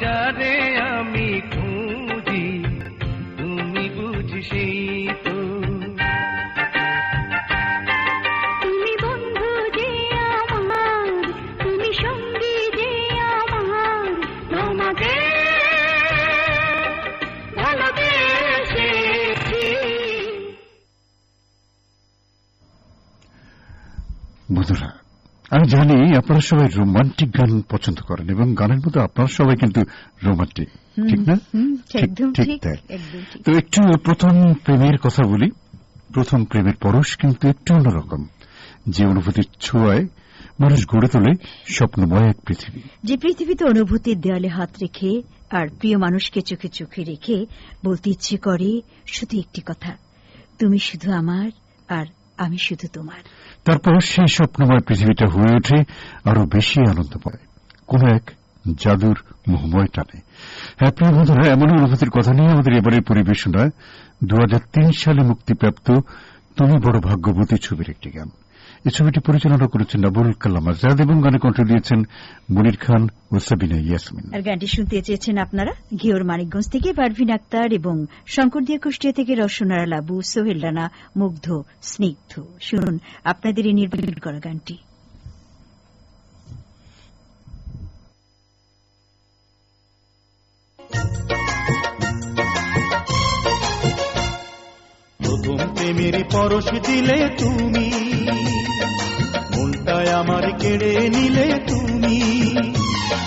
যারে আমি খুঁজি তুমি বুঝি সেই তো। তুমি বন্ধু যে আমার, তুমি সঙ্গী যে আমার, তোমাকে ভালোবেসেছি। বন্ধুরা, আমি জানি আপনারা সবাই রোমান্টিক গান পছন্দ করেন এবং গানের মধ্যে আপনারা সবাই কিন্তু রোমান্টিক, ঠিক না? ঠিক তাই। তো একটু প্রথম প্রেমের কথা বলি। প্রথম প্রেমের পরশ কিন্তু একটু অন্যরকম, যে অনুভূতির ছোঁয়ায় মানুষ গড়ে তোলে স্বপ্নময় এক পৃথিবী। যে পৃথিবীতে অনুভূতির দেয়ালে হাত রেখে আর প্রিয় মানুষকে চোখে চোখে রেখে বলতে ইচ্ছে করে শুধু একটি কথা, তুমি শুধু আমার আর আমি শুধু তোমার। তারপর সেই স্বপ্নময় পৃথিবীটা হয়ে ওঠে আরো বেশি আনন্দময়, কোন এক জাদুর মোহময় টানে। হ্যাঁ প্রিয় বন্ধুরা, এমন অনুভূতির কথা নিয়ে আমাদের এবারের পরিবেশনা 2003 সালে মুক্তিপ্রাপ্ত তুমি বড় ভাগ্যবতী ছবির একটি গান। এই ছবিটি পরিচালনা করেছেন আবুল কালাম আজাদ এবং গানে কণ্ঠ দিয়েছেন মনির খান ও সাবিনা ইয়াসমিন। আর গানটি শুনতে চেয়েছেন আপনারা ঘিওর মানিকগঞ্জ থেকে পারভিন আক্তার এবং শঙ্করদিয়া কুষ্টিয়া থেকে রসনারা লাবু, সোহেল রানা, মুগ্ধ, স্নিগ্ধ। শুনুন আপনাদের এই নির্বাচন করা গানটি। প্রথম প্রেমের পরশ দিলে তুমি, মনটায় আমার কেড়ে নিলে তুমি,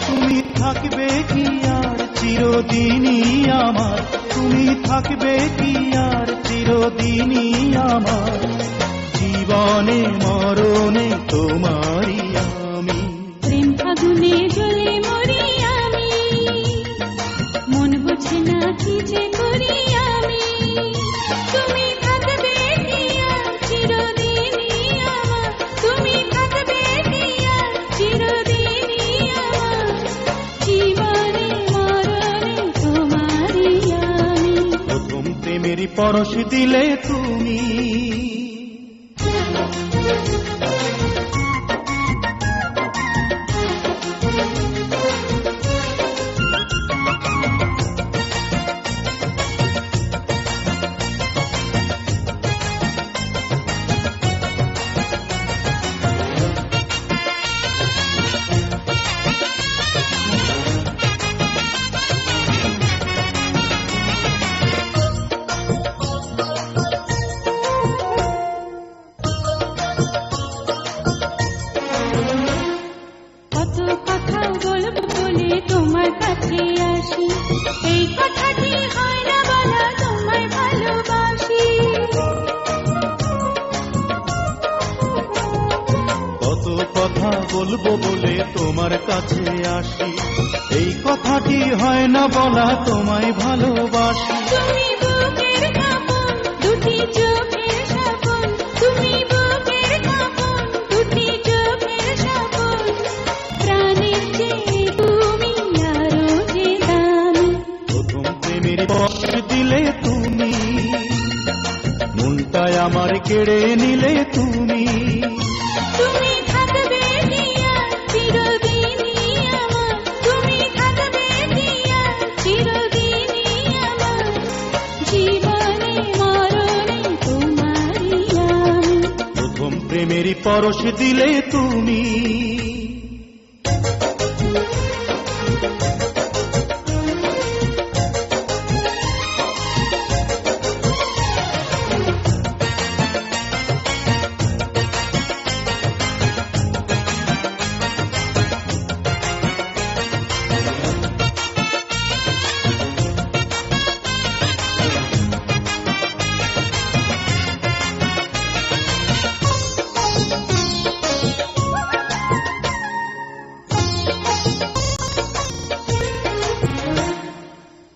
তুমি থাকবে কি আর চিরদিনই আমার, তুমি থাকবে কি আর চিরদিনই আমার, জীবনে মরণে তোমারই আমি। প্রেম ফাগুনে জ্বলে মরি আমি, মন বুঝে না কি যে করি আমি, তুমি থাকবে কি আর চিরদিনই আমার, তুমি থাকবে কি আর চিরদিনই আমার, জীবনে মরণে তোমারই আমি। প্রথম প্রেমের পরশ দিলে তুমি। কত কথা বলবো বলে তোমার কাছে আসি, এই কথাটি হয় না বলা তোমায় ভালোবাসি। কত কথা বলবো বলে তোমার কাছে আসি, এই কথাটি হয় না বলা তোমায় ভালোবাসি। তুমি বুকের কাঁপন, দুটি চোখের সাপন, তুমি বুকের কাঁপন, দুটি চোখের সাপন, প্রাণের চেয়ে তুমি আরো যে দামি। প্রথম প্রেমের পরশ দিলে তুমি, মনটায় আমার কেড়ে নিলে তুমি, তুমি থাকবে কি আর চিরদিনই আমার, তুমি থাকবে কি আর চিরদিনই আমার, জীবনে মরণে তোমারই আমি। প্রথম প্রেমের পরশ দিলে তুমি।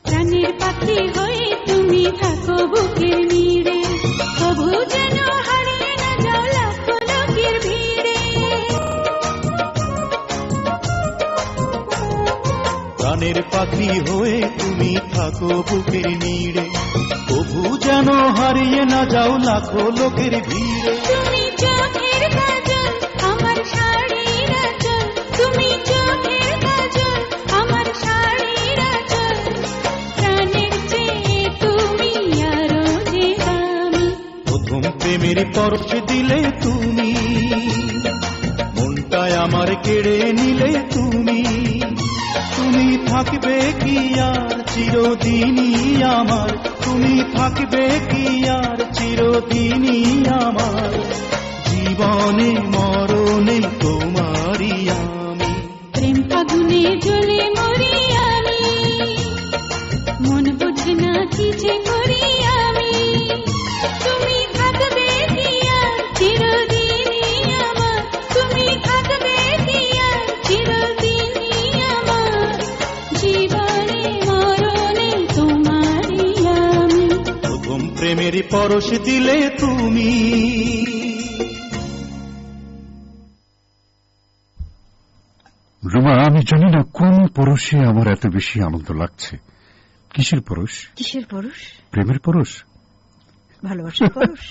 প্রাণের পাখি হয়ে তুমি থাকো বুকের নীড়ে, কবু যেন হারিয়ে না যাও লাখো লোকের ভিড়ে। প্রাণের পাখি হয়ে তুমি থাকো বুকের নীড়ে, কবু যেন হারিয়ে না যাও লাখো লোকের ভিড়ে। তুমি চোখের কাজল আমার শাড়ির আঁচল, তুমি চোখের কাজল আমার শাড়ির প্রেমের পরশ দিলে তুমি, মনটায় আমার কেড়ে নিলে তুমি। তুমি থাকবে কি আর চিরদিনই আমার, তুমি থাকবে কি আর চিরদিনই আমার, জীবনে মরণে তোমারই আমি। প্রেম ফাগুনে জ্বলে মরি আমি, মন বুঝে না কি যে করি আমি। তুমি থাকবে কি আর চিরদিনই আমার, তুমি থাকবে কি আর চিরদিনই আমার, জীবনে মরণে তোমারই আমি। প্রথম প্রেমের পরশ দিলে তুমি। রুমা, আমি জানি না কোন পরশে আমার এত বেশি আনন্দ লাগছে। কিসের পরশ? কিসের পরশ? প্রেমের পরশ, ভালোবাসার পরশ।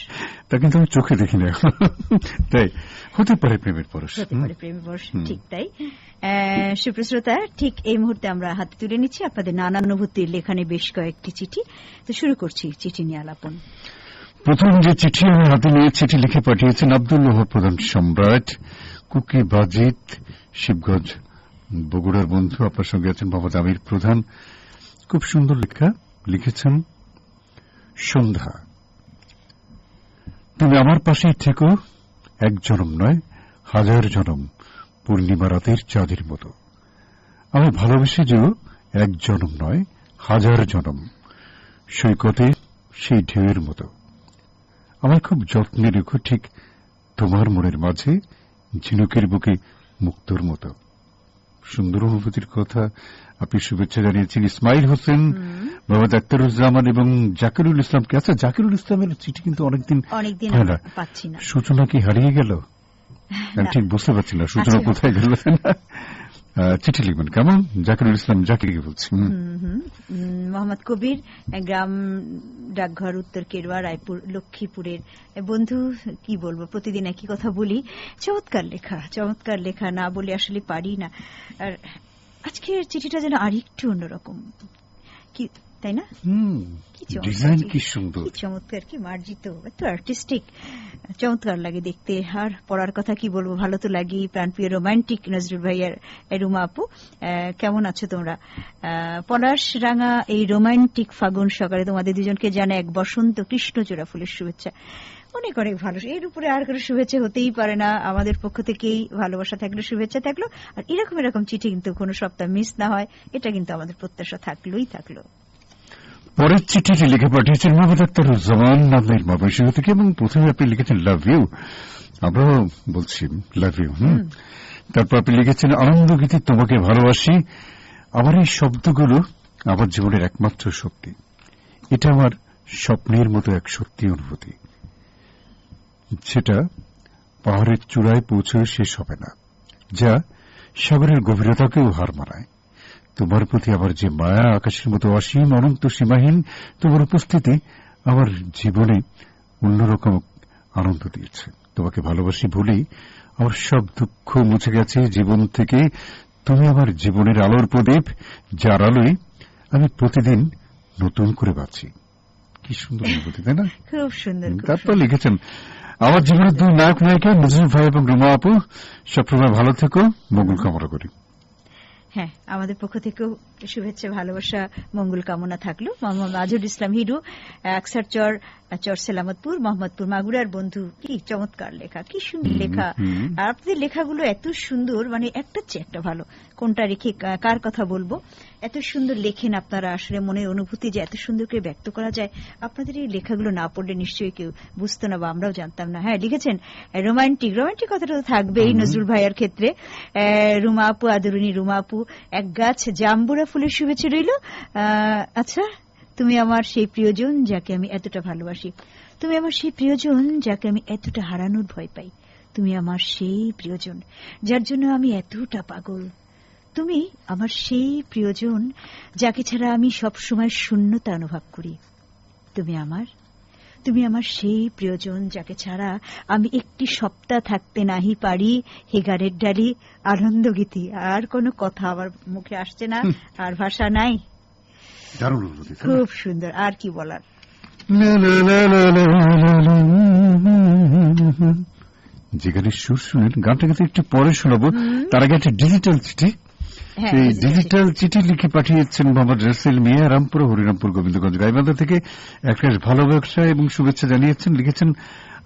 তা কিন্তু আমি চোখে দেখি না, তাই হতে পারে প্রেমের পরশ। হতে পারে প্রেমের পরশ, ঠিক তাই। সুপ্রশ্রোতা, ঠিক এই মুহূর্তে আমরা হাতে তুলে নিচ্ছি আপনাদের নানা অনুভূতির লেখানে বেশ কয়েকটি চিঠি। তো শুরু করছি চিঠি নিয়ে আলাপন। প্রথম যে চিঠি আমি হাতে নিয়ে চিঠি লিখে পাঠিয়েছেন আব্দুল ওহাব প্রধান সম্রাট, কুকি বাজিত, শিবগঞ্জ, বগুড়ার বন্ধু। আপনার সঙ্গে আছেন মোহাম্মদ আমির প্রধান। খুব সুন্দর লেখা লিখেছেন। সন্ধ্যা, তুমি আমার পাশেই থেকো, এক জনম নয় হাজার জনম, পূর্ণিমা রাতের চাঁদের মতো। আমি ভালোবেসে যে এক জনম নয় হাজার জনম, সৈকতে সেই ঢেউয়ের মতো। আমার খুব যত্নে রেখো, ঠিক তোমার মনের মাঝে ঝিনুকের বুকে মুক্তোর মতো। সুন্দর অনুভূতির কথা আপনি শুভেচ্ছা জানিয়েছেন ইসমাইল হোসেন, মোহাম্মদ আখতারুজ্জামান এবং জাকিরুল ইসলামকে। আচ্ছা, জাকিরুল ইসলামের চিঠি কিন্তু অনেকদিন পাচ্ছি না। সূচনা কি হারিয়ে গেল? আমি ঠিক বুঝতে পারছি না সূচনা কোথায় গেল। চিঠি লিখবেন কেমন? জাকিরুল ইসলাম জাকিরকে বলছি। মোহাম্মদ কবির, গ্রাম ডাকঘর, উত্তর কেরুয়া, রায়পুর, লক্ষ্মীপুরের বন্ধু। কি বলবো, প্রতিদিন একই কথা বলি। চমৎকার লেখা, চমৎকার লেখা, না বলে আসলে পারি না। আর আজকের চিঠিটা যেন আরেকটু অন্যরকম, কি তাই না? ডিজাইন কি সুন্দর, কি চমৎকার, কি মার্জিত, এত আর্টিস্টিক, চমৎকার লাগে দেখতে। আর পড়ার কথা কি বলবো, ভালো তো লাগে। প্রাণপ্রিয় রোমান্টিক নজরুল ভাইয়ার রুমা আপু, কেমন আছো তোমরা? পলাশ রাঙা এই রোমান্টিক ফাগুন সকালে তোমাদের দুজনকে জানাই এক বসন্ত কৃষ্ণচূড়া ফুলের শুভেচ্ছা। অনেক অনেক ভালো। এর উপরে আর কোনো শুভেচ্ছা হতেই পারে না। আমাদের পক্ষ থেকেই ভালোবাসা থাকলো, শুভেচ্ছা থাকলো। আর এরকম চিঠি কিন্তু কোনো সপ্তাহ মিস না হয়, এটা কিন্তু আমাদের প্রত্যাশা থাকলোই থাকলো। পরের চিঠিটি লিখে পাঠিয়েছেন মোহাম্মদ আখতারুজ্জামান নামের ময়মনসিংহ থেকে, এবং প্রথমে আপনি লিখেছেন লাভ ইউ। আমরাও বলছি লাভ ইউ। তারপর আপনি লিখেছেন আনন্দ গীতি, তোমাকে ভালোবাসি। আমার এই শব্দগুলো আমার জীবনের একমাত্র শক্তি। এটা আমার স্বপ্নের মতো এক সত্যি অনুভূতি, সেটা পাহাড়ের চূড়ায় পৌঁছে শেষ হবে না, যা সাগরের গভীরতাকেও হার মানায়। তোমার প্রতি আমার যে মায়া, আকাশের মতো অসীম, অনন্ত, সীমাহীন। তোমার উপস্থিতি আমার জীবনে অন্যরকম আনন্দ দিয়েছে। তোমাকে ভালোবাসি বলেই আমার সব দুঃখ মুছে গেছে জীবন থেকে। তুমি আমার জীবনের আলোর প্রদীপ, যার আলোয় আমি প্রতিদিন নতুন করে বাঁচি। কি সুন্দর অনুভূতি, তাই না? খুব সুন্দর। তারপর লিখেছেন আমার জীবনের দুই নায়ক নায়িকা নজরুল ভাই এবং রুমা আপু, সবসময় ভালো থেকো, মঙ্গল কামনা করি। হ্যাঁ, আমাদের পক্ষ থেকেও শুভেচ্ছা, ভালোবাসা, মঙ্গল কামনা থাকলো। মোহাম্মদ মাজুর ইসলাম হিরু, আকসারচর, চর সেলামতপুর, মোহাম্মদপুর, মাগুরার বন্ধু। কি চমৎকার লেখা, কি সুন্দর লেখা। আর আপনাদের লেখাগুলো এত সুন্দর, মানে একটার চেয়ে একটা ভালো। কোনটা রেখে কার কথা বলবো, এত সুন্দর লেখেন আপনারা। আসলে মনের অনুভূতি যে এত সুন্দর করে ব্যক্ত করা যায়, আপনাদের এই লেখাগুলো না পড়লে নিশ্চয়ই কেউ বুঝতো না, বা আমরাও জানতাম না। হ্যাঁ, লিখেছেন রোমান্টিক, রোমান্টিক কথাটা তো থাকবেই নজরুল ভাইয়ার ক্ষেত্রে। রুমা আপু, আদরণী রুমা আপু, এক গাছ জাম্বুরা ফুলের শুভেচ্ছা রইল। আচ্ছা, তুমি আমার সেই প্রিয়জন যাকে আমি এতটা ভালোবাসি, তুমি আমার সেই প্রিয়জন যাকে আমি এতটা হারানোর ভয় পাই, তুমি আমার সেই প্রিয়জন যার জন্য আমি এতটা পাগল, তুমি আমার সেই প্রিয়জন যাকে ছাড়া আমি সবসময় শূন্যতা অনুভব করি, তুমি আমার সেই প্রিয়জন যাকে ছাড়া আমি একটি সপ্তাহ থাকতে নাহি পারি। হেগারের ডালি, আনন্দ গীতি। আর কোনো কথা আমার মুখে আসছে না, আর ভাষা নাই। খুব সুন্দর, আর কি বলার। যে গানের সুর শুনেন, গানটা কিন্তু একটু পরে শোনাবো, তার আগে একটা ডিজিটাল চিঠি। এই ডিজিটাল চিঠি লিখে পাঠিয়েছেন মোহাম্মদ রাসেল মিয়া, রামপুর হরিরামপুর গোবিন্দগঞ্জ গাইবান্ধা থেকে। একটা ভালোবাসা এবং শুভেচ্ছা জানিয়েছেন, লিখেছেন,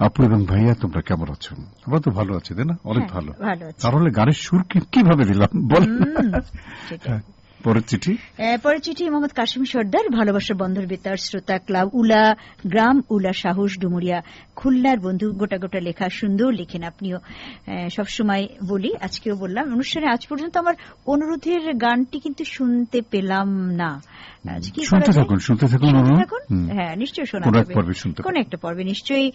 আপু এবং ভাইয়া তোমরা কেমন আছো? আমরা তো ভালো আছি, তাই না? অনেক ভালো। তাহলে গানের সুর কিভাবে দিলাম বল। পরের চিঠি মোহাম্মদ কাশিম সর্দার, ভালোবাসার বন্ধুর বেতার শ্রোতা ক্লাব উলা, গ্রাম উলা, সাহস ডুমুরিয়া, খুলনার বন্ধু। গোটা গোটা লেখা, সুন্দর লেখেন আপনিও, সবসময় বলি, আজকেও বললাম। অনুষ্ঠানে আজ পর্যন্ত আমার অনুরোধের গানটি কিন্তু শুনতে পেলাম না। শুনতে থাকুন। হ্যাঁ, নিশ্চয়ই শোনা যাবে, কোন একটা পর্বে নিশ্চয়ই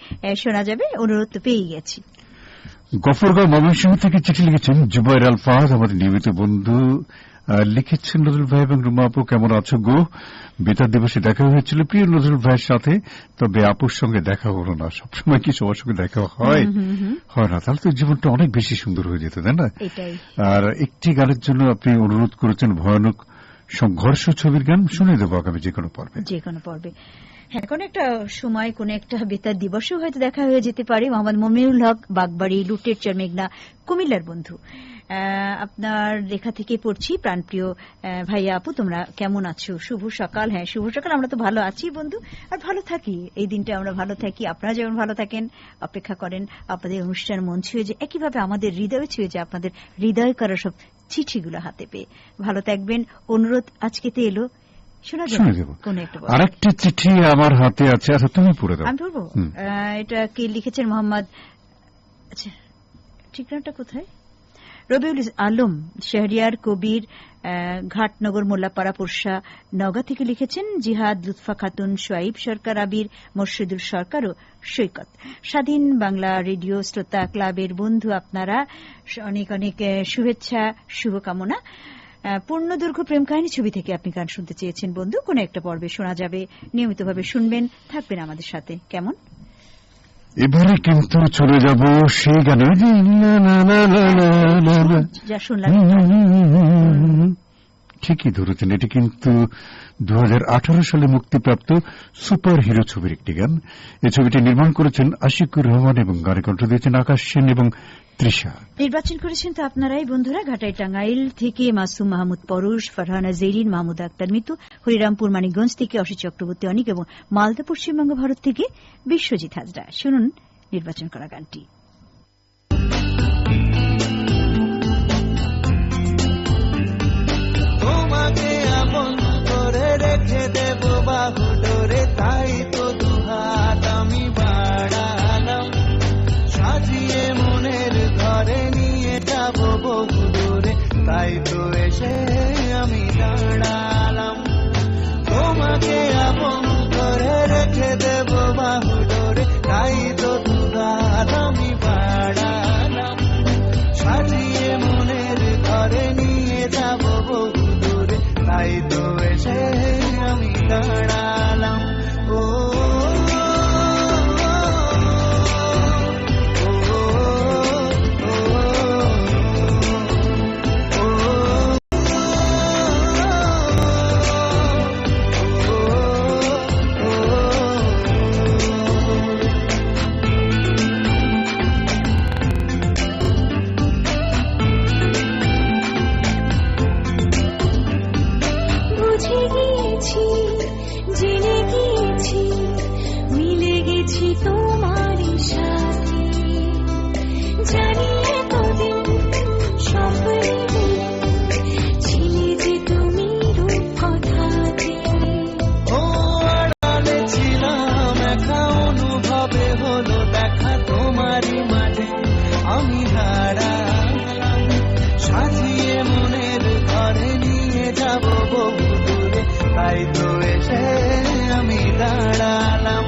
শোনা যাবে। অনুরোধ তো পেয়ে গেছি। গফরগাঁও ময়মনসিংহ থেকে চিঠি লিখেছেন জুবাইর আল ফাহাদ, আমাদের নিয়মিত বন্ধু। লিখেছেন, নজরুল ভাই এবং রুমা আপু কেমন আছো গো? বেতার দিবসে দেখা হয়েছিল প্রিয় নজরুল ভাইয়ের সাথে, তবে আপুর সঙ্গে দেখা হলো না। সবসময় কি সবার সঙ্গে দেখা হয় না? তাহলে তো জীবনটা অনেক বেশি সুন্দর হয়ে যেত, তাই না? আর একটি গানের জন্য আপনি অনুরোধ করেছেন, ভয়ানক সংঘর্ষ ছবির গান। শুনে দেবো আগামী যে কোনো পর্বে। হ্যাঁ, কোন একটা সময় কোন একটা বেতার দিবসেও হয়তো দেখা হয়ে যেতে পারে। মোহাম্মদ মমিনুল হক, বাগবাড়ি, লুটের চর, মেঘনা, কুমিল্লার বন্ধু। আপনার লেখা থেকে পড়ছি, প্রাণপ্রিয় ভাইয়া আপু তোমরা কেমন আছো? শুভ সকাল। হ্যাঁ, শুভ সকাল। আমরা তো ভালো আছি বন্ধু, আর ভালো থাকি। এই দিনটা আমরা ভালো থাকি, আপনারা যেমন ভালো থাকেন, অপেক্ষা করেন আপনাদের অনুষ্ঠান মন ছুঁয়ে যে, একইভাবে আমাদের হৃদয় ছুঁয়ে যে আপনাদের হৃদয় করা সব চিঠিগুলো হাতে পেয়ে ভালো থাকবেন। অনুরোধ আজকেতে এলো, আরেকটি চিঠি আমার হাতে আছে। আচ্ছা, তুমি পড়ে দাও। আমি পড়বো। এটা কে লিখেছেন? মোহাম্মদ, আচ্ছা ঠিকানাটা কোথায়? রবিউল আলম, শেহরিয়ার কবির, ঘাটনগর, মোল্লাপাড়া, পোরশা, নওগাঁ থেকে লিখেছেন। জিহাদ, লুৎফা খাতুন, সোয়াইব সরকার, আবির, মোর্শেদুল সরকার ও সৈকত। স্বাধীন বাংলা রেডিও শ্রোতা ক্লাবের বন্ধু আপনারা, অনেক অনেক শুভেচ্ছা, শুভকামনা। পূর্ণ দৈর্ঘ্য প্রেম কাহিনী ছবি থেকে আপনি গান শুনতে চেয়েছেন বন্ধু, কোন একটা পর্বে শোনা যাবে। নিয়মিতভাবে শুনবেন, থাকবেন আমাদের সাথে। কেমন? এবারে কিন্তু চলে যাব সেই গানে, যা শুনলাম ঠিকই ধরেছেন। এটি কিন্তু 2018 সালে মুক্তিপ্রাপ্ত সুপার হিরো ছবির একটি গান। এই ছবিটি নির্মাণ করেছেন আশিকুর রহমান এবং গানে কণ্ঠ দিয়েছেন আকাশ সেন এবং তৃষা। নির্বাচন করেছেন তো আপনারাই বন্ধুরা। ঘাটাই টাঙ্গাইল থেকে মাসুম মাহমুদ পরশ, ফারহানা জেরিন, মাহমুদ আক্তার মিতু, হরিরামপুর মানিকগঞ্জ থেকে অসিত চক্রবর্তী অনিক এবং মালদা পশ্চিমবঙ্গ ভারত থেকে বিশ্বজিৎ হাজরা। শুনুন নির্বাচন করা গানটি। তোমাকে আপন করে রেখে দেব বাহু ডোরে, তাই তো দুহাত আমি বাড়ালাম। সাজিয়ে মনের ঘরে নিয়ে যাব বহু দূরে, তাই তো এসে আমি দাঁড়ালাম। তোমাকে আপন করে রেখে দেব বাহু ডোরে, তাই তো দুহাত আমি বাড়ালাম। সাজিয়ে মনের ঘরে নিয়ে যাব বহু দূরে, তাই তো এসে আমি দাঁড়ালাম। ও তাই তো এসে আমি দাঁড়ালাম।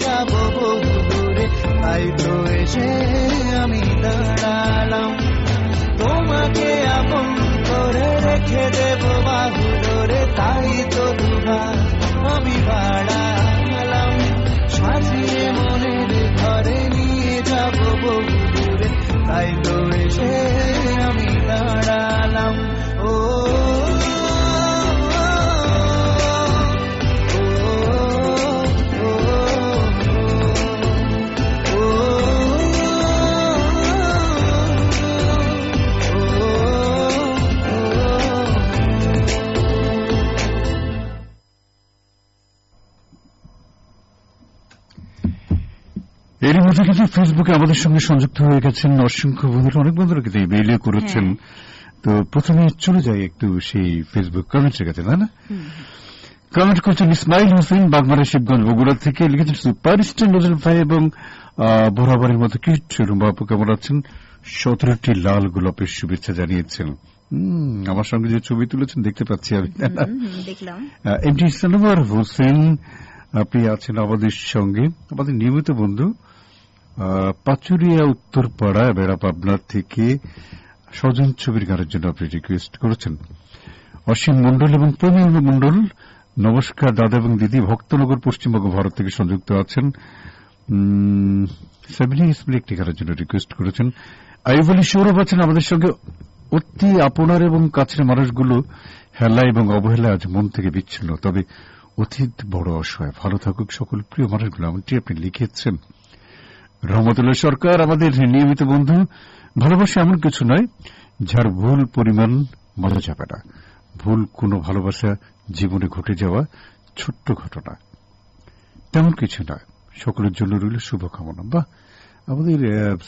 যাব বহু দূরে, তাই তো এসে আমি দাঁড়ালাম। তোমাকে আপন করে রেখে দেব বাহু ডোরে, তাই তো দুহাত আমি বাড়ালাম। সাজিয়ে মনের ঘরে নিয়ে যাব বহু দূরে, তাই তো এসে আমি দাঁড়ালাম। ও এর মধ্যে কিন্তু ফেসবুকে আমাদের সঙ্গে সংযুক্ত হয়ে গেছেন অসংখ্য বন্ধুরা, অনেক বন্ধুরা কিন্তু ইমেইলে করেছেন। তো প্রথমে চলে যাই একটু সেই ফেসবুক কমেন্টের কাছে, তাই না? কমেন্ট করছেন ইসমাইল হোসেন, বাগমারা, শিবগঞ্জ, বগুড়া থেকে লিখেছেন সুপারস্টার নজরুল ভাই এবং বরাবরের মতো কিট রুম্বা আপু কেমন আছেন? 17টি লাল গোলাপের শুভেচ্ছা জানিয়েছেন। আমার সঙ্গে যে ছবি তুলেছেন দেখতে পাচ্ছি আমি, দেখলাম। এমটি সানোয়ার হোসেন, আপনি আছেন আমাদের সঙ্গে, আমাদের নিয়মিত বন্ধু, পাচুরিয়া উত্তরপাড়া বেড়া পাবনার থেকে স্বজন ছবির গানের জন্য আপনি রিকোয়েস্ট করেছেন। অসীম মন্ডল এবং প্রমীল মন্ডল, নমস্কার দাদা এবং দিদি, ভক্তনগর পশ্চিমবঙ্গ ভারত থেকে সংযুক্ত আছেন। সাবিনা ইসমাইল একটি গানের জন্য রিকোয়েস্ট করেছেন। আইয়ুব আলী সৌরভ আছেন আমাদের সঙ্গে, অতি আপনার এবং কাছের মানুষগুলো হেলা এবং অবহেলা আজ মন থেকে বিচ্ছিন্ন, তবে অতীত বড় অসহায়, ভালো থাকুক সকল প্রিয় মানুষগুলো, এমনটি আপনি লিখেছেন। রহমতুল্লাহ সরকার আমাদের নিয়মিত বন্ধু, ভালোবাসা এমন কিছু নয় যার ভুল পরিমাণ মানা যাবে না। ভুল কোনো ভালোবাসা জীবনে ঘটে যাওয়া ছোট্ট ঘটনা, তেমন কিছু নয়। সকলের জন্য রইল শুভকামনা। বাহ, আমাদের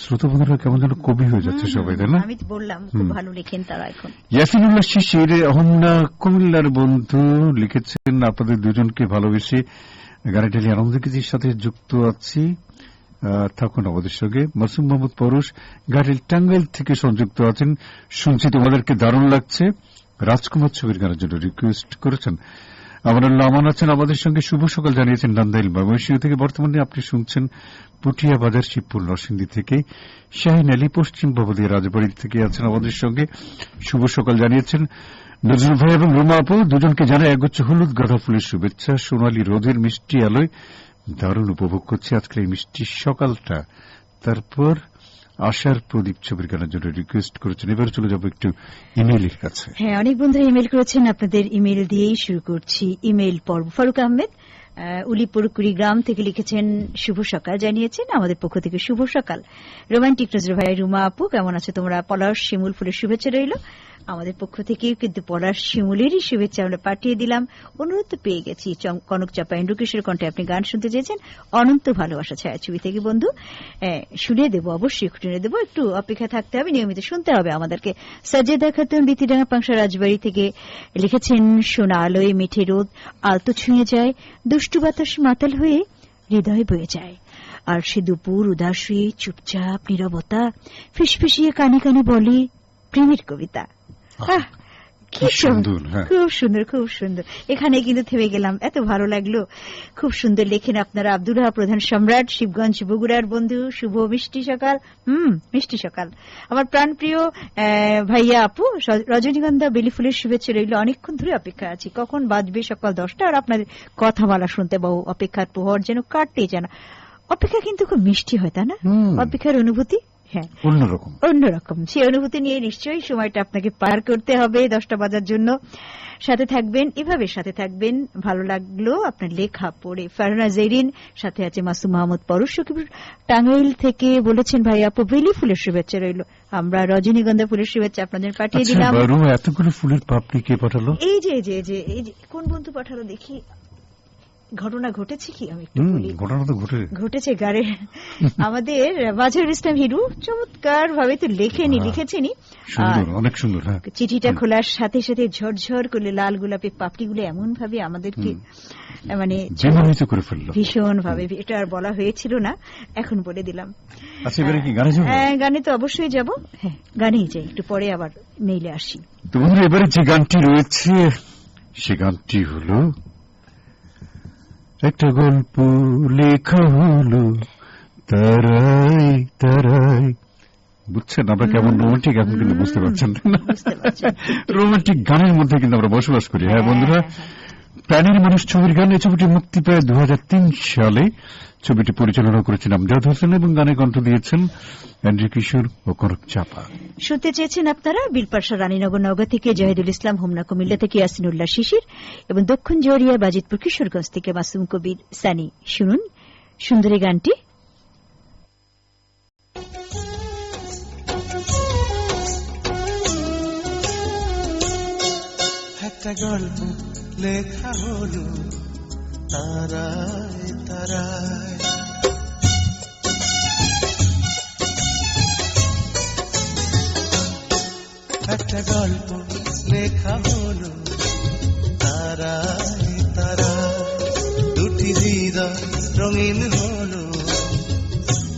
শ্রোতা বন্ধুরা কেমন যেন কবি হয়ে যাচ্ছে সবাই, তাই না? আমি বললাম খুব ভালো লেখেন তারা। এখন ইয়াসিনুল্লাহ শিশির অহমনা কুমিল্লার বন্ধু লিখেছেন, আপনাদের দুজনকে ভালোবেসে গাড়িটালি আনন্দগীতির সাথে যুক্ত আছি, থাকুন আমাদের সঙ্গে। মাসুম মোহাম্মদ পরশ গাড়িল টাঙ্গাইল থেকে সংযুক্ত আছেন, শুনছি তোমাদেরকে দারুণ লাগছে, রাজকুমার ছবির গানের জন্য রিকোয়েস্ট করেছেন। আমানুল্লাহ আমান আছেন আমাদের সঙ্গে, শুভ সকাল জানিয়েছেন নান্দাইল ময়মনসিংহ থেকে। বর্তমানে আপনি শুনছেন পুটিয়া বাজার শিবপুর নরসিংদী থেকে। শাহিন আলী পশ্চিম ভবদী রাজবাড়ি থেকে আছেন আমাদের সঙ্গে, শুভ সকাল জানিয়েছেন। নজরুল ভাই এবং রুমা আপু দুজনকে জানায় একগুচ্ছ হলুদ গাঁদা ফুলের শুভেচ্ছা। সোনালী রোদের মিষ্টি আলোয় দারুণ উপভোগ করছে আজকের এই মিষ্টি সকালটা। তারপর আশার প্রদীপ ছবির গানের জন্য রিকোয়েস্ট করেছেন। এবার চলে যাব একটু ইমেইলের কাছে। হ্যাঁ, অনেক বন্ধুরা ইমেইল করেছেন, আপনাদের ইমেইল দিয়েই শুরু করছি ইমেইল পর্ব। ফারুক আহমেদ উলিপুর কুড়িগ্রাম থেকে লিখেছেন, শুভ সকাল জানিয়েছেন, আমাদের পক্ষ থেকে শুভ সকাল। রোমান্টিক নজরুল ভাই, রুমা আপু কেমন আছে তোমরা? পলাশ শিমুল ফুলের শুভেচ্ছা রইল আমাদের পক্ষ থেকেও, কিন্তু পলাশ শিমুলেরই শুভেচ্ছা আমরা পাঠিয়ে দিলাম। অনুরোধ তো পেয়ে গেছি। কনক চাপা ইন্দ্রকিশোর কণ্ঠে আপনি গান শুনতে চেয়েছেন, অনন্ত ভালোবাসা ছায়াছবি থেকে বন্ধু। শুনে দেবো, অবশ্যই শুনে দেবো, একটু অপেক্ষা থাকতে হবে, নিয়মিত শুনতে হবে আমাদেরকে। সাজেদা খাতুন বিতিডাঙ্গা পাংশা রাজবাড়ি থেকে লিখেছেন, সোনা আলোয় মিঠে রোদ আলতো ছুঁয়ে যায়, দুষ্টু বাতাস মাতাল হয়ে হৃদয় বয়ে যায়, আর সে দুপুর উদাস হয়ে চুপচাপ নীরবতা ফিসফিসিয়ে কানে কানে বলে প্রেমের কবিতা। কি সুন্দর, খুব সুন্দর, খুব সুন্দর। এখানে কিন্তু থেমে গেলাম, এত ভালো লাগলো। খুব সুন্দর লেখেন আপনারা। আব্দুল রাহা প্রধান সম্রাট, শিবগঞ্জ বগুড়ার বন্ধু, শুভ মিষ্টি সকাল। মিষ্টি সকাল। আমার প্রাণপ্রিয় ভাইয়া আপু, রজনীগন্ধা বেলি ফুলের শুভেচ্ছা রইল। অনেকক্ষণ ধরে অপেক্ষা আছি, কখন বাজবে সকাল 10টা, আর আপনাদের কথা বলা শুনতে পাবো। অপেক্ষার প্রহর যেন কাটতেই যায় না। অপেক্ষা কিন্তু খুব মিষ্টি হয়, তাই না? অপেক্ষার অনুভূতি অন্যরকম। সেই অনুভূতি নিয়ে নিশ্চয়ই সময়টা আপনাকে পার করতে হবে 10টা বাজার জন্য। সাথে থাকবেন, এভাবে সাথে থাকবেন। ভালো লাগলো আপনার লেখা পড়ে। ফারহানা জেরিন, সাথে আছে মাসুম মোহাম্মদ পরশ সকিবুর টাঙ্গাইল থেকে বলেছেন, ভাই আপু বেলি ফুলের শুভেচ্ছা রইল। আমরা রজনীগন্ধা ফুলের শুভেচ্ছা আপনাদের পাঠিয়ে দিলাম। এতগুলো ফুলের পাপড়ি কে পাঠালো? এই যে কোন বন্ধু পাঠালো দেখি। ঘটনা ঘটেছে কি আমি ঘটনা তো ঘটেছে গাড়ে। আমাদের মাজহারুল ইসলাম হিরু চমৎকার ভাবে তো লিখেছেনি, অনেক সুন্দর। চিঠিটা খোলার সাথে সাথে ঝরঝর করে লাল গোলাপের পাপড়িগুলো এমন ভাবে আমাদেরকে মানে ভীষণ ভাবে, এটা আর বলা হয়েছিল না, এখন বলে দিলাম। গানে তো অবশ্যই যাব। হ্যাঁ, গানেই যাই, একটু পরে আবার মেইলে আসি। তোমাদের এবারে যে গানটি রয়েছে সে গানটি হল একটা গল্প লেখা হলো তারাই তারাই। বুঝছেন আমরা কেমন রোমান্টিক, এখন কিন্তু বুঝতে পারছেন না? রোমান্টিক গানের মধ্যে কিন্তু আমরা বসবাস করি। হ্যাঁ বন্ধুরা, প্রাণের মানুষ ছবির গান। এই ছবিটি মুক্তি পায় 2003 সালে। ছবিটি পরিচালনা করেছেন আমজাদ হোসেন এবং গানে কণ্ঠ দিয়েছেন এন্ড্রি কিশোর ও কনক চাপা। শুনতে চেয়েছেন আপনারা বিলপাশা রানীনগর নওগাঁ থেকে জাহিদুল ইসলাম, হোমনা কুমিল্লা থেকে ইয়াসিনুল্লাহ শিশির এবং দক্ষিণ জহরিয়া বাজিতপুর কিশোরগঞ্জ থেকে মাসুম কবির সানি। শুনুন সুন্দরী গানটি। একটা গল্প লেখা হলো তারায় তারায়, একটা গল্প লেখা হলো তারায় তারায়, দুটি হৃদয় রঙিন হলো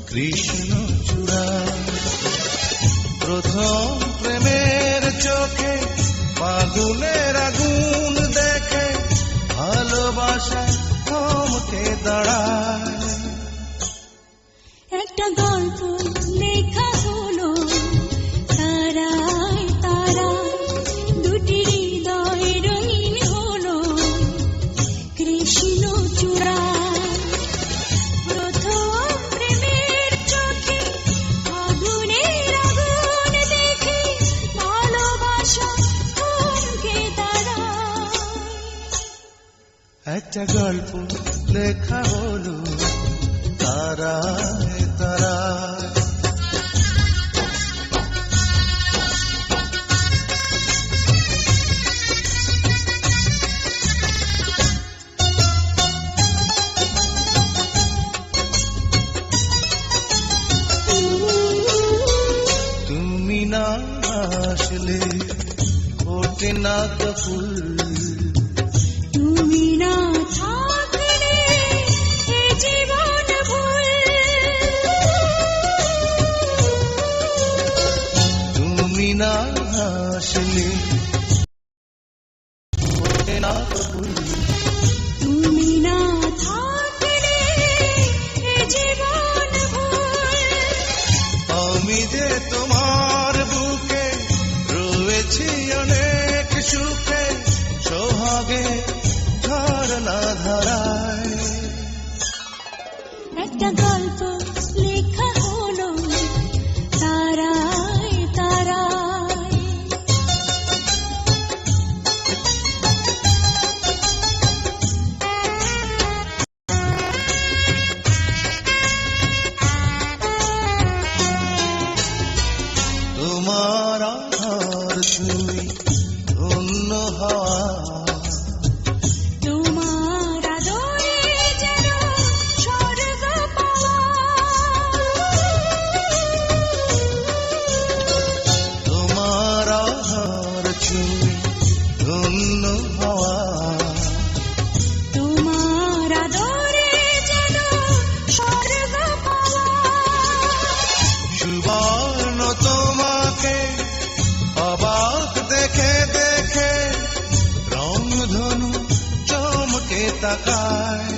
কৃষ্ণ চূড়া। প্রথম প্রেমের চোখে ফাগুনের আগুন দেখে ভালোবাসা থমকে দাঁড়ায়। একটা গল্প লেখা হলো তারায় তারায়, দুটি হৃদয় রঙিন হলো কৃষ্ণ চূড়ায়। প্রথম প্রেমের চোখে ফাগুনের আগুন দেখে ভালোবাসা থমকে দাঁড়ায়। একটা গল্প লেখা হলো তারায় তারায়। তুমি না আসলে ওঠে না তো ফুল, তুমি না থাকলে এ জীবন ভুল, তুমি না আসলে ওঠে না তো ফুল, তুমি না থাকলে এ জীবন ভুল। আমি যে তোমার বুকে রয়েছি অনেক সুখে, সোহাগে ধারণা ধারায়। একটা গল্প লেখা হলো তারায় তারায়। তোমার আহার ছুঁই ধন্য হওয়া, তোমার আদরে যেন স্বর্গ পাওয়া, তোমার আহার ছুঁই ধন্য হওয়া, তোমার আদরে যেন স্বর্গ পাওয়া। সুবর্ণ তোমাকে অবাক দেখে দেখে রংধনু চমকে তাকায়।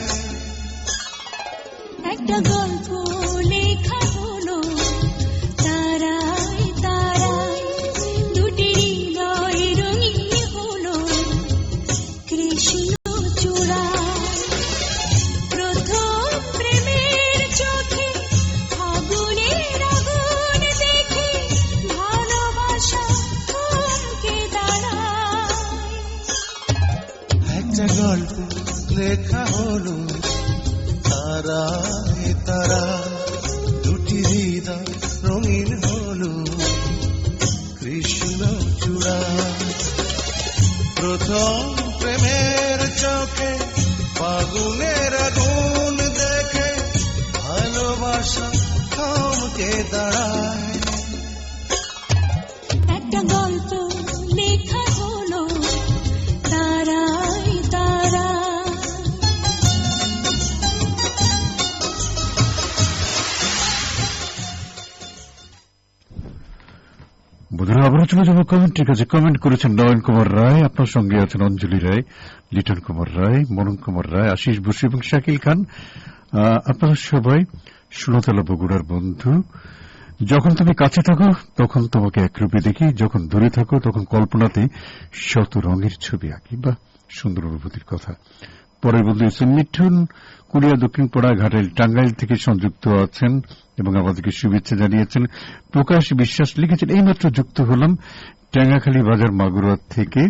একটা গল্প লেখা হলো তারায় তারায়, দুটি হৃদয় রঙিন হলো কৃষ্ণ চূড়ায়। প্রথম প্রেমের চোখে ফাগুনের আগুন দেখে ভালোবাসা থমকে দাঁড়ায়। একটা গল্প লেখা হলো তারায় তারায়, দুটি হৃদয় রঙিন হলো কৃষ্ণ চূড়া। প্রথম প্রেমের চোখে ফাগুনের আগুন দেখে ভালোবাসা থমকে দাঁড়ায়। একটা গল্প লেখা হলো তারায় তারায়। বন্ধুরা, আবারও চলে যাবো কমেন্টের কাছে। কমেন্ট করেছেন নয়ন কুমার রায়, আপনার সঙ্গে আছেন অঞ্জলি রায়, লিটন কুমার রায়, মনন কুমার রায়, আশিস বসু এবং শাকিল খান। আপনারা সবাই সুনতলা বগুড়ার বন্ধু। যখন তুমি কাছে থাকো তখন তোমাকে একরূপে দেখি, যখন দূরে থাকো তখন কল্পনাতে শত রঙের ছবি আঁকি। বা সুন্দর অনুভূতির কথা। পরের বন্ধু এসেছেন মিঠুন কুড়িয়া, দক্ষিণপাড়া, ঘাটাইল, টাঙ্গাইল থেকে সংযুক্ত আছেন এবং আমাদেরকে শুভেচ্ছা জানিয়েছেন। প্রকাশ বিশ্বাস লিখেছেন, এইমাত্র যুক্ত হলাম ট্যাঙ্গাখালী বাজার মাগুরা থেকে।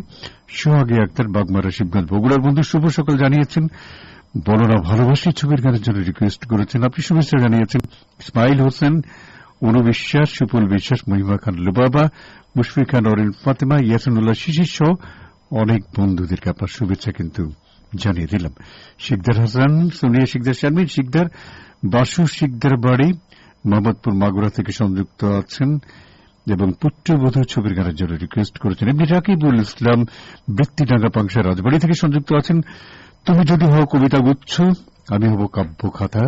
সোহাগী আক্তার, বাগমারা, শিবগঞ্জ, বগুড়ার বন্ধু শুভ সকাল জানিয়েছেন। বলরা ভালোবাসি ছবির গানের জন্য রিকোয়েস্ট করেছেন, আপনি শুভেচ্ছা জানিয়েছেন। ইসমাইল হোসেন, অনু বিশ্বাস, সুপল বিশ্বাস, মহিমা খান লুবাবা, মুশফিক খান, অরিন ফাতেমা, ইয়াসিনুল্লাহ শিশির সহ অনেক বন্ধুদেরকে আপনার শুভেচ্ছা কিন্তু জানিয়ে দিলাম। শিকদার হাসান, সোনিয়া শিকদার, শারমিন শিকদার, বাসু শিকদার বাড়ি, মোহাম্মদপুর মাগুরা থেকে সংযুক্ত আছেন এবং পুত্রবধূ ছবির গানের জন্য রিকোয়েস্ট করেছেন। এমনি রাকিবুল ইসলাম, বৃত্তিডাঙ্গা পাংশা, রাজবাড়ী থেকে সংযুক্ত আছেন। তুমি যদি হও কবিতা গুচ্ছ, আমি হব কাব্য খাতা,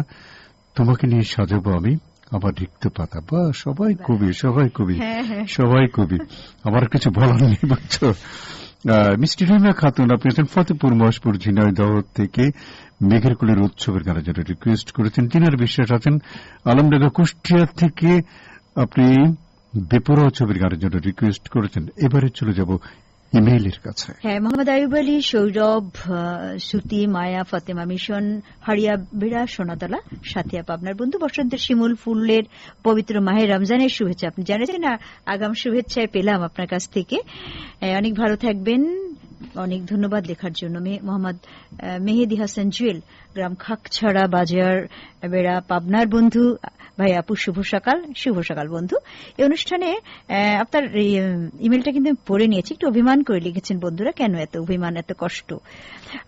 তোমাকে নিয়ে সাজাবো আমি আমার রিক্ত পাতা। বা সবাই কবি, সবাই কবি, সবাই কবি, আমার কিছু বলার নেই বুঝছো। মিষ্টি রহিমা খাতুন, আপনি আছেন ফতেপুর মহেশপুর, ঝিনাইদহ থেকে মেঘের কুলের উৎসবের গানের জন্য রিকোয়েস্ট করেছেন। জিনার বিশ্বাস আছেন আলমডাঙ্গা কুষ্টিয়া থেকে, আপনি বেপরোয়া ছবির গানের জন্য রিকোয়েস্ট করেছেন। এবারে চলে যাব ইমেইলের কাছে। হ্যাঁ, মোহাম্মদ আয়ুব আলী, সৌরভ, সুতি, মায়া, ফাতেমা মিশন, হারিয়া বেড়া, সোনাতলা, সাথিয়া পাবনার বন্ধু। বসন্তের শিমুল ফুলের পবিত্র মাহে রমজানের শুভেচ্ছা আপনি জানিয়েছেন। আগাম শুভেচ্ছায় পেলাম আপনার কাছ থেকে। অনেক ভালো থাকবেন, অনেক ধন্যবাদ লেখার জন্য। মোহাম্মদ মেহেদি হাসান জুয়েল, গ্রাম খাকছড়া, বাজার বেড়া, পাবনার বন্ধু। ভাই আপু শুভ সকাল। শুভ সকাল বন্ধু। এই অনুষ্ঠানে আপনার ইমেলটা কিন্তু আমি পড়ে নিয়েছি, একটু অভিমান করে লিখেছেন বন্ধুরা। কেন এত অভিমান, এত কষ্ট?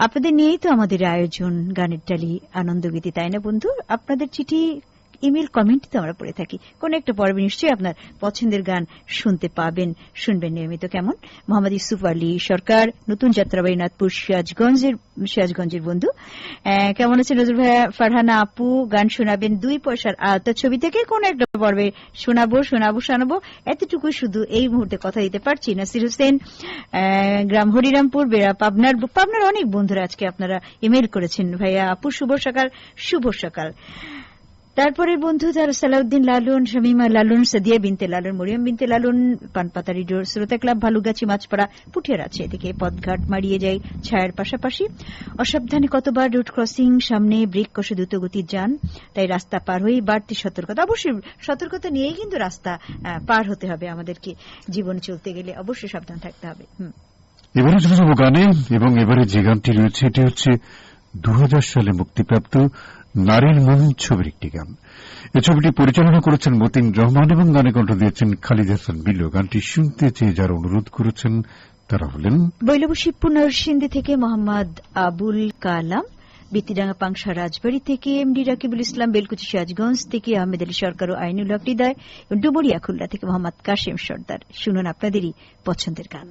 আপনাদের নিয়েই তো আমাদের আয়োজন, গানের টালি, আনন্দগীতি, তাই না বন্ধু? আপনাদের চিঠি, ইমেল, কমেন্ট তো আমরা পড়ে থাকি। কোন একটা পর্বে নিশ্চয়ই আপনার পছন্দের গান শুনতে পাবেন, শুনবেন নিয়মিত। কেমন? মোহাম্মদ ইউসুফ আলী সরকার, নতুন যাত্রাবাড়ি, নাথপুর, সিরাজগঞ্জের বন্ধু। কেমন আছে নজরুল ভাইয়া? ফারহানা আপু, গান শোনাবেন 2 পয়সার আওতা ছবি থেকে। কোন একটা পর্বে শোনাবো, এতটুকু শুধু এই মুহূর্তে কথা দিতে পারছি। নাসির হোসেন, গ্রাম হরিরামপুর, বেড়া, পাবনার অনেক বন্ধুরা আজকে আপনারা ইমেল করেছেন। ভাইয়া আপু শুভ সকাল। শুভ সকাল। তারপরে বন্ধু সালাউদ্দিন লালন, শামিমা লালন, সাদিয়া বিনতে লালন, মরিয়ম বিনতে লালন, পানপাতা রেডিওর শ্রোতা ক্লাব, ভালুগাছি, মাছপাড়া, পুঠিয়ার আছে। এদিকে পথঘাট মারিয়ে যায় ছায়ার পাশাপাশি। অসাবধানে কতবার রোড ক্রসিং, সামনে ব্রেক কষে দ্রুতগতির যান, তাই রাস্তা পার হয়েই বাড়তি সতর্কতা। অবশ্যই সতর্কতা নিয়েই কিন্তু রাস্তা পার হতে হবে আমাদেরকে। জীবনে চলতে গেলে অবশ্যই সাবধান থাকতে হবে। এবারে চলে যাবো গানে, এবং এবারে যে গানটি রয়েছে এটি হচ্ছে 2000 সালে মুক্তিপ্রাপ্ত নারীর মন ছবির একটি গান। এই ছবিটি পরিচালনা করেছেন মতিন রহমান এবং গানে কণ্ঠ দিয়েছেন খালিদ হাসান বিল্লু। গানটি শুনতে চেয়ে যারা অনুরোধ করেছেন তারা হলেন বৈলবশিবপুর নরসিংদী থেকে মোহাম্মদ আবুল কালাম, বিতিডাঙ্গা পাংশা রাজবাড়ী থেকে এমডি রাকিবুল ইসলাম, বেলকুচি সিরাজগঞ্জ থেকে আহমেদ আলী সরকার ও আইনুল হক হৃদয়, ডুবুরিয়া খুলনা থেকে মোহাম্মদ কাশেম সর্দার। শুনুন আপনাদেরই পছন্দের গান।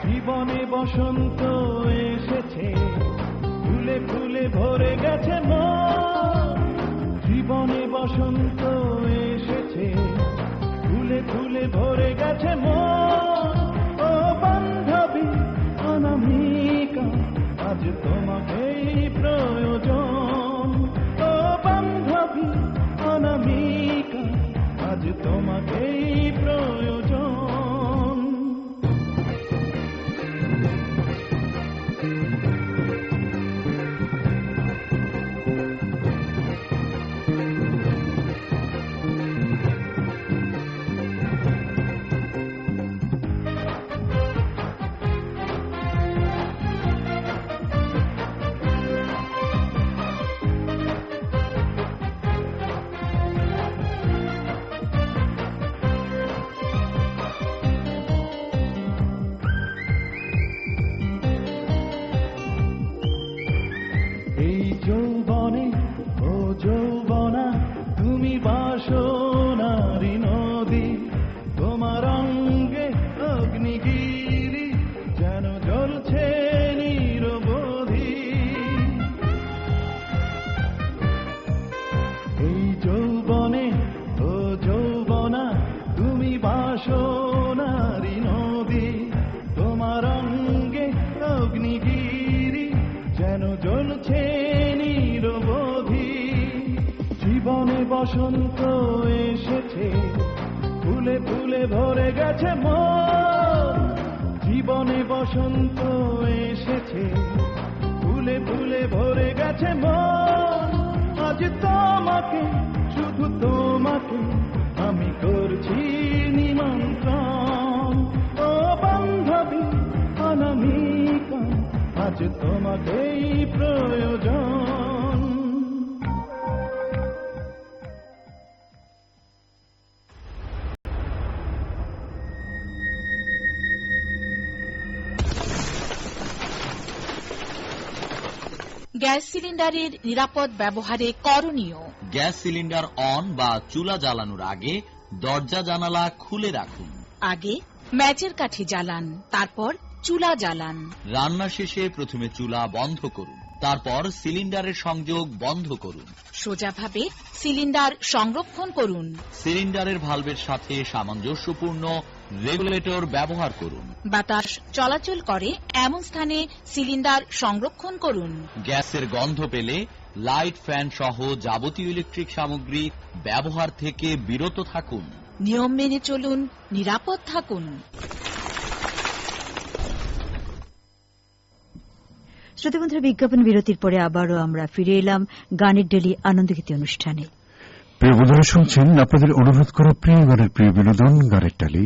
জীবনে বসন্ত এসেছে, ফুলে ফুলে ভরে গেছে মন। জীবনে বসন্ত এসেছে, ফুলে ফুলে ভরে গেছে মন। ও বান্ধবী অনামিকা, আজ তোমাকেই প্রয়োজন। ও বান্ধবী অনামিকা, আজ তোমাকেই প্রয়োজন। বইছে নিরবধি, জীবনে বসন্ত এসেছে, ফুলে ফুলে ভরে গেছে মন। জীবনে বসন্ত এসেছে, ফুলে ফুলে ভরে গেছে মন। আজ তোমাকে, শুধু তোমাকে আমি করছি নিমন্ত্রণ। ও বান্ধবী অনামিকা, আজ তোমাকেই প্রয়োজন। গ্যাস সিলিন্ডারের নিরাপদ ব্যবহারে করণীয়। গ্যাস সিলিন্ডার অন বা চুলা জ্বালানোর আগে দরজা জানালা খুলে রাখুন। আগে ম্যাচের কাঠি জ্বালান, তারপর চুলা জ্বালান। রান্না শেষে প্রথমে চুলা বন্ধ করুন, তারপর সিলিন্ডারের সংযোগ বন্ধ করুন। সোজাভাবে সিলিন্ডার সংরক্ষণ করুন। সিলিন্ডারের ভালভের সাথে সামঞ্জস্যপূর্ণ রেগুলেটর ব্যবহার করুন। বাতাস চলাচল করে এমন স্থানে সিলিন্ডার সংরক্ষণ করুন। গ্যাসের গন্ধ পেলে লাইট, ফ্যান সহ যাবতীয় ইলেকট্রিক সামগ্রী ব্যবহার থেকে বিরত থাকুন। নিয়ম মেনে চলুন, নিরাপদ থাকুন। শ্রোতাবন্ধুরা, বিজ্ঞাপন বিরতির পরে আবারও আমরা ফিরে এলাম গানের ডেলি আনন্দগীতি অনুষ্ঠানে। প্রিয় বন্ধুরা, শুনছেন আপনাদের অনুরোধ করা প্রিয় গানের প্রিয় বিনোদন গানের টালি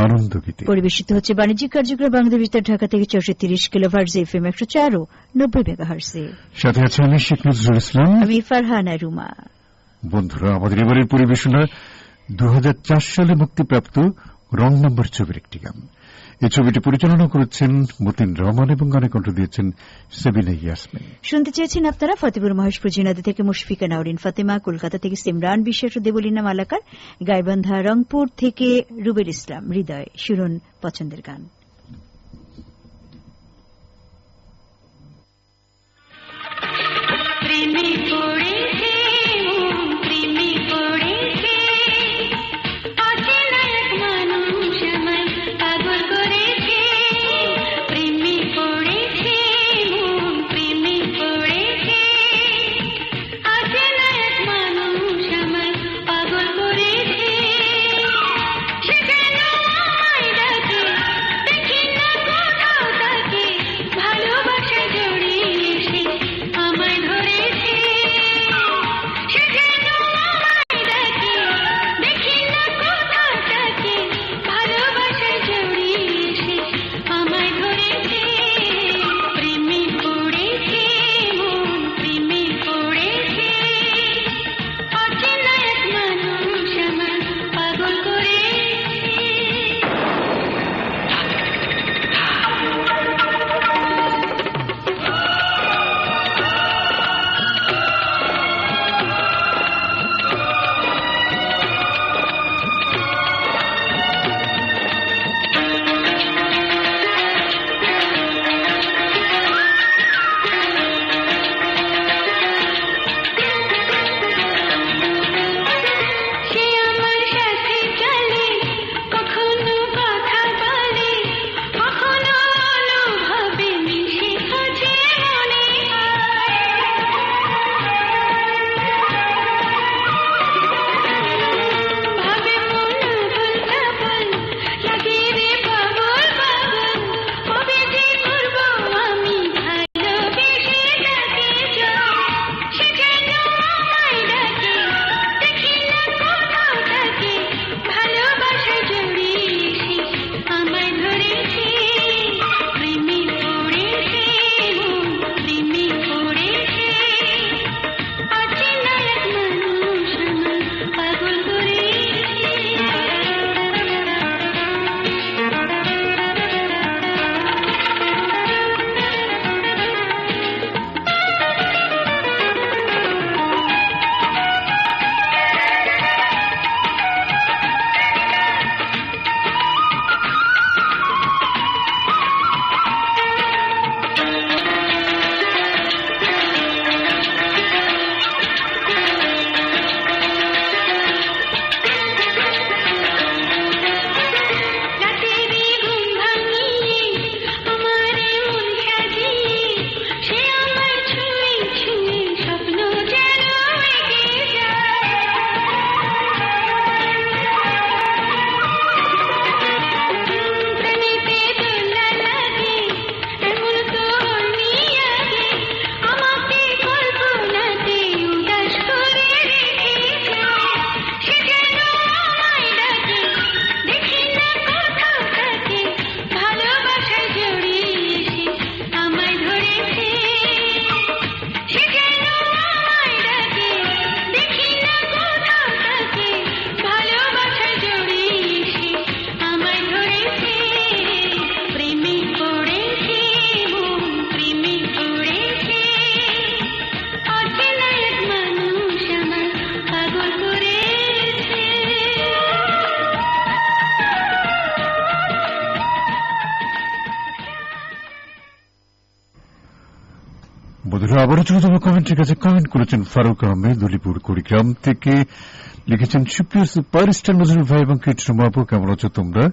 আনন্দগীতি। পরিবেশিত হচ্ছে বাণিজ্যিক কার্যক্রম বাংলাদেশ বিস্তার ঢাকা থেকে 430 কিলোহার্টজ FM 104 ও 90 মেগাহার্টজে। সাথে আছে আমি শেখ নজরুল ইসলাম, আমি ফারহানা রুমা। বন্ধুরা, আমাদের এবারের পরিবেশনা 2004 সালে মুক্তিপ্রাপ্ত রং নম্বর ছবির একটি গান। এই ছবিটি পরিচালনা করেছেন মতিন রহমান এবং গানে কণ্ঠ দিয়েছেন সাবিনা ইয়াসমিন। শুনতে চেয়েছেন আপনারা ফতেপুর মহেশপুর জিনাদি থেকে মুশফিকা নাওরিন ফাতেমা, কলকাতা থেকে সিমরান বিশ্বাস ও দেবলীনা মালাকার, গাইবান্ধা রংপুর থেকে রুবেল ইসলাম হৃদয়। শুনুন পছন্দের গান। পাগল করেছে সে কেন আমায় ডাকে আবারও চলে যাবো কমেন্টের কাছে। কমেন্ট করেছেন ফারুক আহমেদ দলিপুর কুড়িগ্রাম থেকে, লিখেছেন সুপ্রিয় সুপারস্টার নজরুল ভাই এবং কৃষ্ণ আপু, কেমন আছো তোমরা?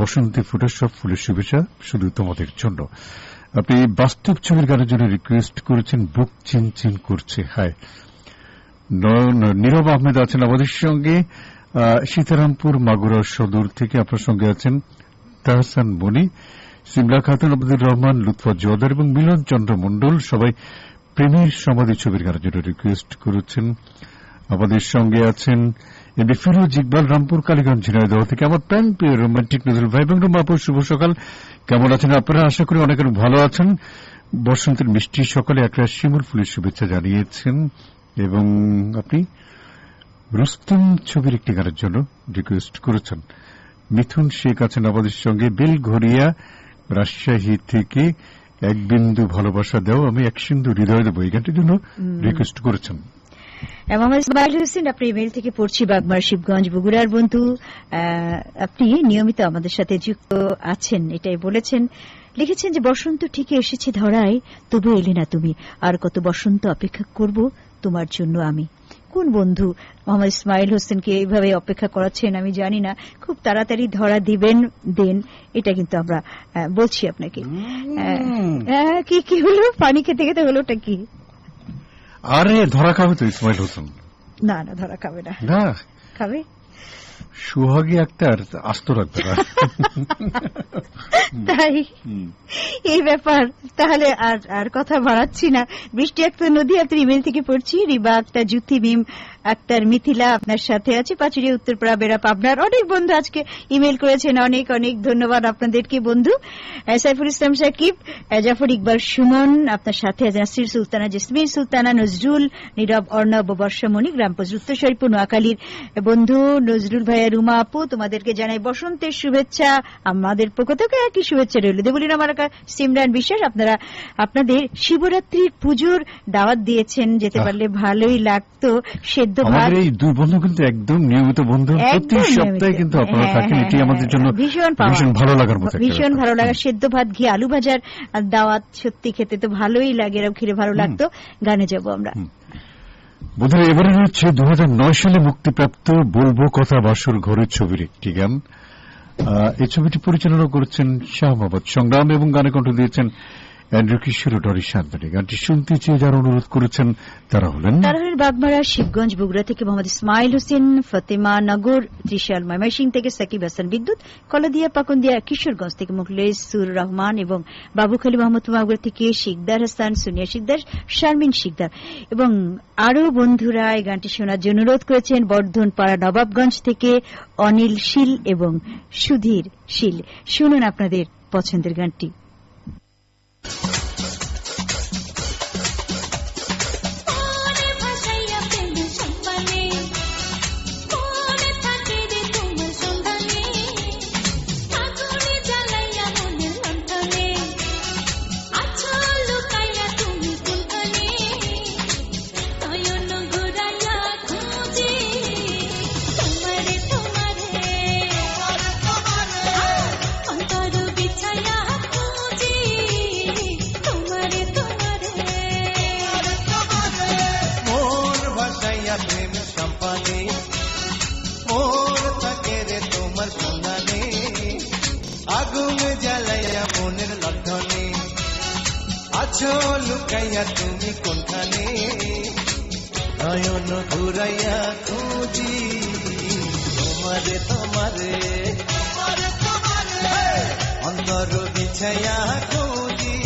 বসন্তে ফুটে সব ফুলের শুভেচ্ছা শুধু তোমাদের জন্য। আপনি বাস্তব ছবির গানের জন্য রিকোয়েস্ট করেছেন বুক চিনচিন করছে। হায়। নীরব আহমেদ আছেন আমাদের সঙ্গে সীতারামপুর মাগুরা সদর থেকে। আপনার সঙ্গে আছেন তাহসান মনি, সিমলা খাতুন, আব্দুর রহমান, লুৎফা জোয়াদার এবং মিলন চন্দ্র মণ্ডল। সবাই প্রেমের সমাধি ছবির গানের জন্য রিকোয়েস্ট করেছেন। আমাদের সঙ্গে আছেন এমনি ফিরোজ ইকবাল, রামপুর কালীগঞ্জ ঝিনাইদহ থেকে। আমার প্রাণ প্রিয় রোমান্টিক নজরুল ভাই এবং রুমাপুর, শুভ সকাল। কেমন আছেন আপনারা? আশা করি অনেক ভালো আছেন। বসন্তের মিষ্টি সকালে একটা শিমুল ফুলের শুভেচ্ছা জানিয়েছেন এবং আপনি রুস্তম ছবির একটি গানের জন্য রিকোয়েস্ট করেছেন। মিথুন শেখ আছেন আমাদের সঙ্গে বেলঘরিয়া রাজশাহী থেকে। এক বিন্দু ভালোবাসা দাও আমি এক সিন্ধু হৃদয় দেবো, এই গানটির জন্য রিকোয়েস্ট করেছেন। মোহাম্মদ ইসমাইল হোসেন, আপনি ইমেল থেকে পড়ছি, বাগমার শিবগঞ্জ বগুড়ার বন্ধু। আপনি নিয়মিত আমাদের সাথে যুক্ত আছেন এটাই বলেছেন। লিখেছেন যে বসন্ত ঠিকই এসেছে ধরায়, তবু এলে না তুমি, আর কত বসন্ত অপেক্ষা করব তোমার জন্য আমি। কোন বন্ধু মোহাম্মদ ইসমাইল হোসেনকে এইভাবে অপেক্ষা করাচ্ছেন আমি জানি না। খুব তাড়াতাড়ি ধরা দিবেন দেন, এটা কিন্তু আমরা বলছি আপনাকে। কি হলো? পানি খেতে খেতে হলোটা কি? আরে ধরা খাবে তো ইসমাইল হোসেন? না না, ধরা খাবে না। না খাবে সুহাগী আক্তার আস্ত রাখবে না। তাই এই ব্যাপার। তাহলে আর কথা বাড়াচ্ছি না। বৃষ্টি আক্তার নদী, আপনার ইমেল থেকে পড়ছি। রিবা আক্তার, জুথি, মিম আক্তার, মিথিলা আপনার সাথে আছে। পাচুরিয়া উত্তরপাড়া বেড়া পাবনার অনেক বন্ধু আজকে ইমেল করেছেন। অনেক অনেক ধন্যবাদ আপনাদেরকে বন্ধু। সাইফুল ইসলাম সাকিব, জাফর ইকবাল সুমন আপনার সাথে আছেন। নাসির সুলতানা, জেসমিন সুলতানা, নজরুল, নীরব, অর্ণব, বর্ষামণি, গ্রামপোজ উত্তরসরিপুর নোয়াখালীর বন্ধু নজরুল ভাইয়া, রুমা আপু, তোমাদেরকে জানাই বসন্তের শুভেচ্ছা। আমাদের পক্ষ থেকে একই শুভেচ্ছা রইল। দেবলীনা মালাকার, সিমরান বিশ্বাস, আপনারা আপনাদের শিবরাত্রির পুজোর দাওয়াত দিয়েছেন, যেতে পারলে ভালোই লাগতো। সেদ্ধ ভাত, এই দুই বন্ধু কিন্তু একদম নিয়মিত বন্ধু, প্রতি সপ্তাহে কিন্তু আপনারা থাকেন, এটি আমাদের জন্য ভীষণ ভালো লাগার মতো, ভীষণ ভালো লাগা। সেদ্ধ ভাত, ঘি আলু ভাজার দাওয়াত সত্যি খেতে তো ভালোই লাগে, এরকম খেলে ভালো লাগতো। গানে যাব আমরা। বোধহয় এবারে হচ্ছে 2009 সালে মুক্তিপ্রাপ্ত বলবো কথা বাসর ঘরের ছবির একটি গান। এই ছবিটি পরিচালনা করেছেন শাহ মোহাম্মদ সংগ্রাম এবং গানে কণ্ঠ দিয়েছেন অ্যান্ড্রু কিশোর ও ডরি শান্তনী। গানটি শুনতে চেয়ে যারা অনুরোধ করেছেন তারা হলেন বাগমারা, শিবগঞ্জ, বগুড়া থেকে মোহাম্মদ ইসমাইল হোসেন, ফতেমা নগর, ত্রিশাল, ময়মনসিংহ থেকে সাকিব হাসান বিদ্যুৎ, কলাদিয়া, পাকুন্দিয়া, কিশোরগঞ্জ থেকে মুখলেসুর রহমান এবং বাবুখালী, মোহাম্মদ মাগুরা থেকে শিকদার হাসান, সোনিয়া শিকদার, শারমিন শিকদার এবং আরও বন্ধুরা এই গানটি শোনার জন্য অনুরোধ করেছেন। বর্ধনপাড়া, নবাবগঞ্জ থেকে অনিল শীল এবং সুধীর শীল। শুনুন আপনাদের পছন্দের গানটি। লুকাইয়া তুমি কোনখানে, নয়ন ঘুরাইয়া খুঁজি তোমারে তোমারে, অন্তর বিছাইয়া খুঁজি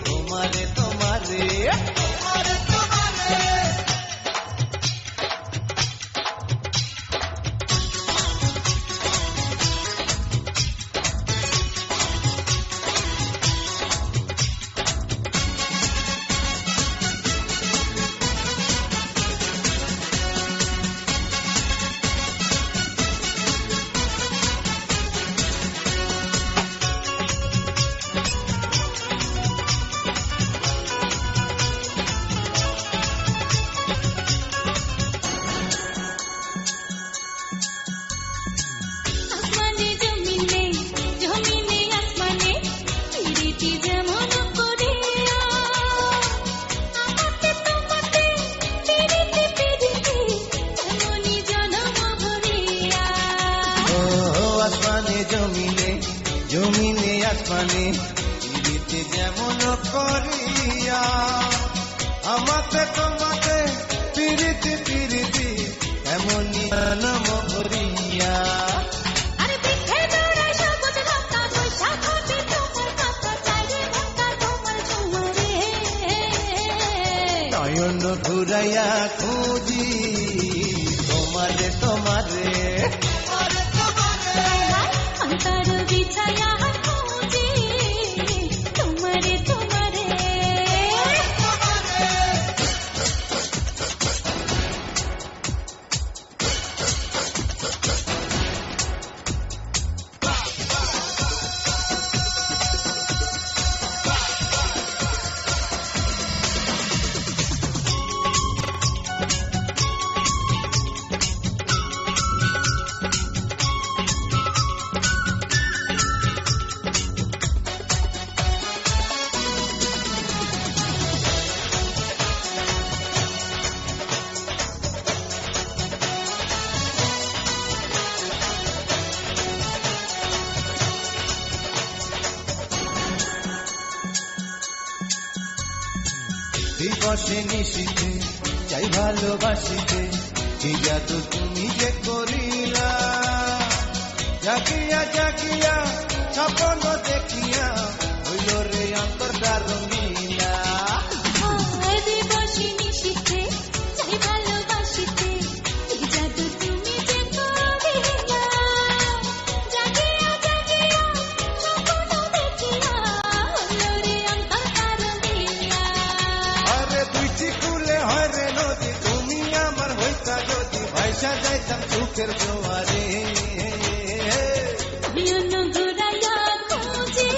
তোমারে তোমারে। আসমানি পিরিতি যেমন করিয়া আমাতে তোমাতে পিরিতি পিরিতি এমনই নাম করিয়া আরে দেখে দৌড়াই সবুজ লঙ্কা বৈশাখ হবে তোমার কথা চাইরে ভক্তা তোমার ঝুমরে নয়ন ঘুরাইয়া খুঁজি তোমারে তোমারে অন্তর বিছায়া খুঁজি তোমারে তোমারে দিবসে নিশিতে চাই ভালোবাসিতে কি জাদু তুমি যে করিলা জাগিয়া জাগিয়া স্বপ্ন দেখিয়া হইল রে অন্তরটা রঙিলা হায় দিবসে নিশিতে চাই ভালোবাসিতে কি জাদু তুমি যে করিলা জাগিয়া জাগিয়া স্বপ্ন দেখিয়া হলো রে অন্তরটা রঙিলা আরে দুইটি কুলে হয় রে নদী তুমি আমার হইতা যদি ভাইসা যাইতাম চোখের জোয়ারে নয়ন ঘুরাইয়া খুঁজি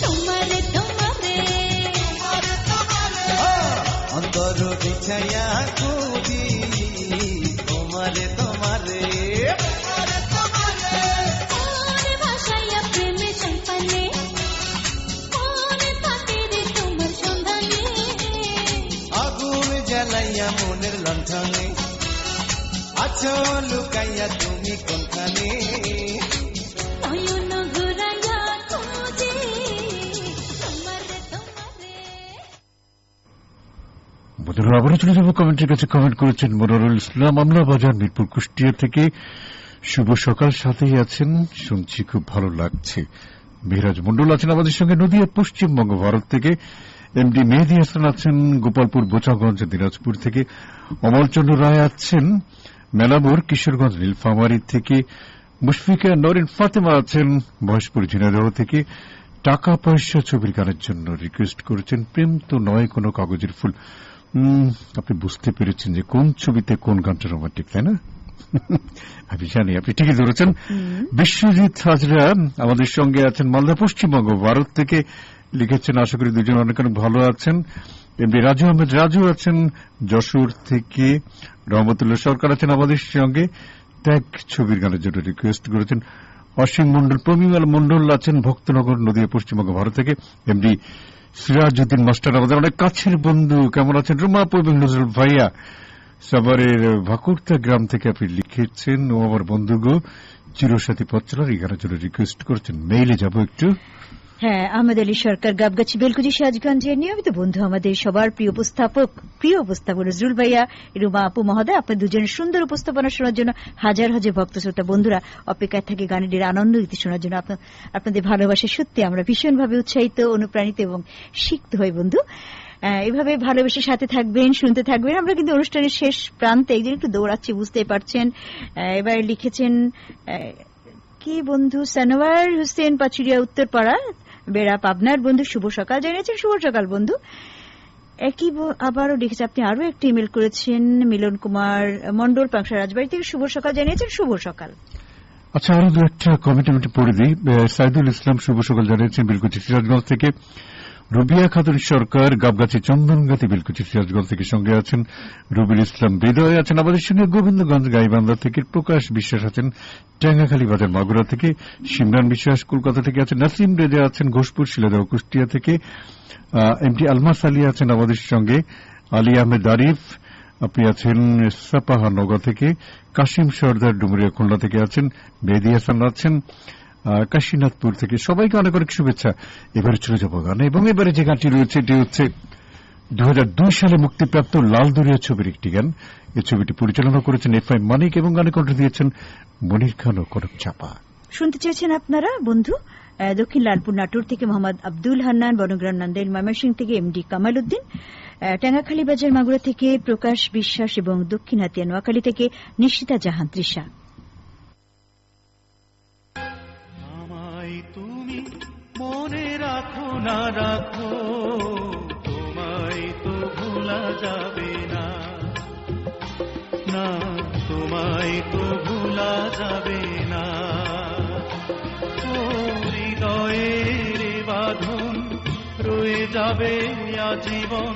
তোমারে তোমারে অন্তর বিছাইয়া খুঁজি তোমারে তোমারে ওরে ভাষাইয়া প্রেমে সম্পানে ওরে পাখিরে তোমার সন্ধানে আগুন জ্বালাইয়া মনের লণ্ঠনে আছো লুকাইয়া তুমি কোনখানে নয়ন ঘুরাইয়া খুঁজি তোমারে তোমারে বন্ধুরা আবারও চলে যাবো কমেন্টের কাছে। কমেন্ট করেছেন মনোরুল ইসলাম আমলাবাজার মিরপুর কুষ্টিয়া থেকে। শুভ সকাল, সাথেই আছেন, শুনছি খুব ভালো লাগছে। মেহরাজ মন্ডল আছেন আমাদের সঙ্গে নদিয়া পশ্চিমবঙ্গ ভারত থেকে। এমডি মেহেদী হাসান আছেন গোপালপুর বোচাগঞ্জ দিনাজপুর থেকে। অমলচন্দ্র রায় আছেন মেলামোর কিশোরগঞ্জ নীলফামারী থেকে। মুশফিকা নরিন ফাতেমা আছেন মহেশপুর ঝিনাইদহ থেকে। টাকা পয়সা ছবির গানের জন্য রিকোয়েস্ট করেছেন প্রেম তো নয় কোনো কাগজের ফুল। আপনি বুঝতে পেরেছেন যে কোন ছবিতে কোন গানটা রোমান্টিক, তাই না? আমি জানি আপনি ঠিকই ধরেছেন। বিশ্বজিৎ হাজরা আমাদের সঙ্গে আছেন মালদা পশ্চিমবঙ্গ ভারত থেকে। লিখেছেন আশা করি দুজন অনেক অনেক ভালো আছেন। এমনি রাজু আহমেদ রাজু আছেন যশোর থেকে। রহমতুল্লাহ সরকার আছেন আমাদের সঙ্গে, ত্যাগ ছবির গানের জন্য রিকোয়েস্ট করেছেন। অসীম মন্ডল প্রমিমাল মন্ডল আছেন ভক্তনগর নদিয়া পশ্চিমবঙ্গ ভারত থেকে। এমডি সিরাজউদ্দিন মাস্টার আমাদের অনেক কাছের বন্ধু, কেমন আছেন? রুমাপু এবং নজরুল ভাইয়া সাভারের ভাকুরতা গ্রাম থেকে আপনি লিখেছেন ও আমার বন্ধুগো চিরসাথী পথ চলার এই গানের জন্য রিকোয়েস্ট করেছেন। মেইলে যাব একটু। হ্যাঁ, আহমেদ আলী সরকার গাবগাছি বেলকুচি সাজগঞ্জের নিয়মিত বন্ধু, আমাদের সবার প্রিয় উপস্থাপক নজরুল ভাইয়া, রুমা আপু মহোদয়, আপনার দুজনের সুন্দর উপস্থাপনা শোনার জন্য হাজার হাজার ভক্ত শ্রোতা বন্ধুরা অপেক্ষায় থাকে গানের আনন্দ দিতে শোনার জন্য। আপনাদের ভালোবাসা সত্যি আমরা ভীষণভাবে উৎসাহিত, অনুপ্রাণিত এবং শিখতে হই বন্ধু। এভাবে ভালোবেসে সাথে থাকবেন, শুনতে থাকবেন। আমরা কিন্তু অনুষ্ঠানের শেষ প্রান্তে একজন একটু দৌড়াচ্ছি, বুঝতেই পারছেন। এবার লিখেছেন কি বন্ধু সানোয়ার হোসেন পাচুরিয়া উত্তরপাড়া বেড়া পাবনার বন্ধু, শুভ সকাল জানিয়েছেন। শুভ সকাল বন্ধু। একই আবারও লিখেছে আপনি আরো একটা ইমেল করেছেন মিলন কুমার মন্ডল পাংশা রাজবাড়ি থেকে, শুভ সকাল জানিয়েছেন। শুভ সকাল। আচ্ছা, আরো দু একটা কমেন্ট আমি পড়ে দিই। সাইদুল ইসলাম শুভ সকাল জানিয়েছেন বিলকুচি সিরাজগঞ্জ থেকে। রুবিয়া খাতুন সরকার গাবগাছি চন্দনগাতি বিলকুচি সিরাজগঞ্জ থেকে সঙ্গে আছেন। রুবিল ইসলাম হৃদয় আছেন আমাদের সঙ্গে গোবিন্দগঞ্জ গাইবান্ধা থেকে। প্রকাশ বিশ্বাস আছেন ট্যাঙ্গাখালী বাজার মাগুরা থেকে। সিমরান বিশ্বাস কলকাতা থেকে আছেন। নাসিম রেজা আছেন ঘোষপুর শিলাদহ কুষ্টিয়া থেকে। এমটি আলমাস আলী আছেন আমাদের সঙ্গে। আলী আহমেদ আরিফ আপনি আছেন সাপাহা নগা থেকে। কাশিম সর্দার ডুমুরিয়া খুলনা থেকে আছেন। মেহেদী হাসান আছেন কাশীনাথপুর থেকে। সবাইকে অনেক অনেক শুভেচ্ছা। এবারে চলে যাবো গান, এবং এবারে যে গানটি রয়েছে এটি হচ্ছে 2002 সালে মুক্তিপ্রাপ্ত লাল দরিয়া ছবির একটি গান। এই ছবিটি পরিচালনা করেছেন এফআই মানিক এবং গানে কণ্ঠ দিয়েছেন মনির খান ও কনক চাপা। শুনতে চেয়েছেন আপনারা বন্ধু দক্ষিণ লালপুর নাটোর থেকে মোহাম্মদ আব্দুল হান্নান, বনগ্রাম নান্দেল ময়মনসিংহ থেকে এমডি কামাল উদ্দিন, টাঙ্গাখালী বাজার মাগুরা থেকে প্রকাশ বিশ্বাস এবং দক্ষিণ হাতিয়া নোয়াখালী থেকে নিশিতা জাহান তৃষা। আমায় তুমি মনে রাখো না রাখো, তোমায় তো ভোলা যাবে না, না তোমায় তো ভোলা যাবে না। হৃদয়ের বাঁধন রয়ে যাবে আজীবন,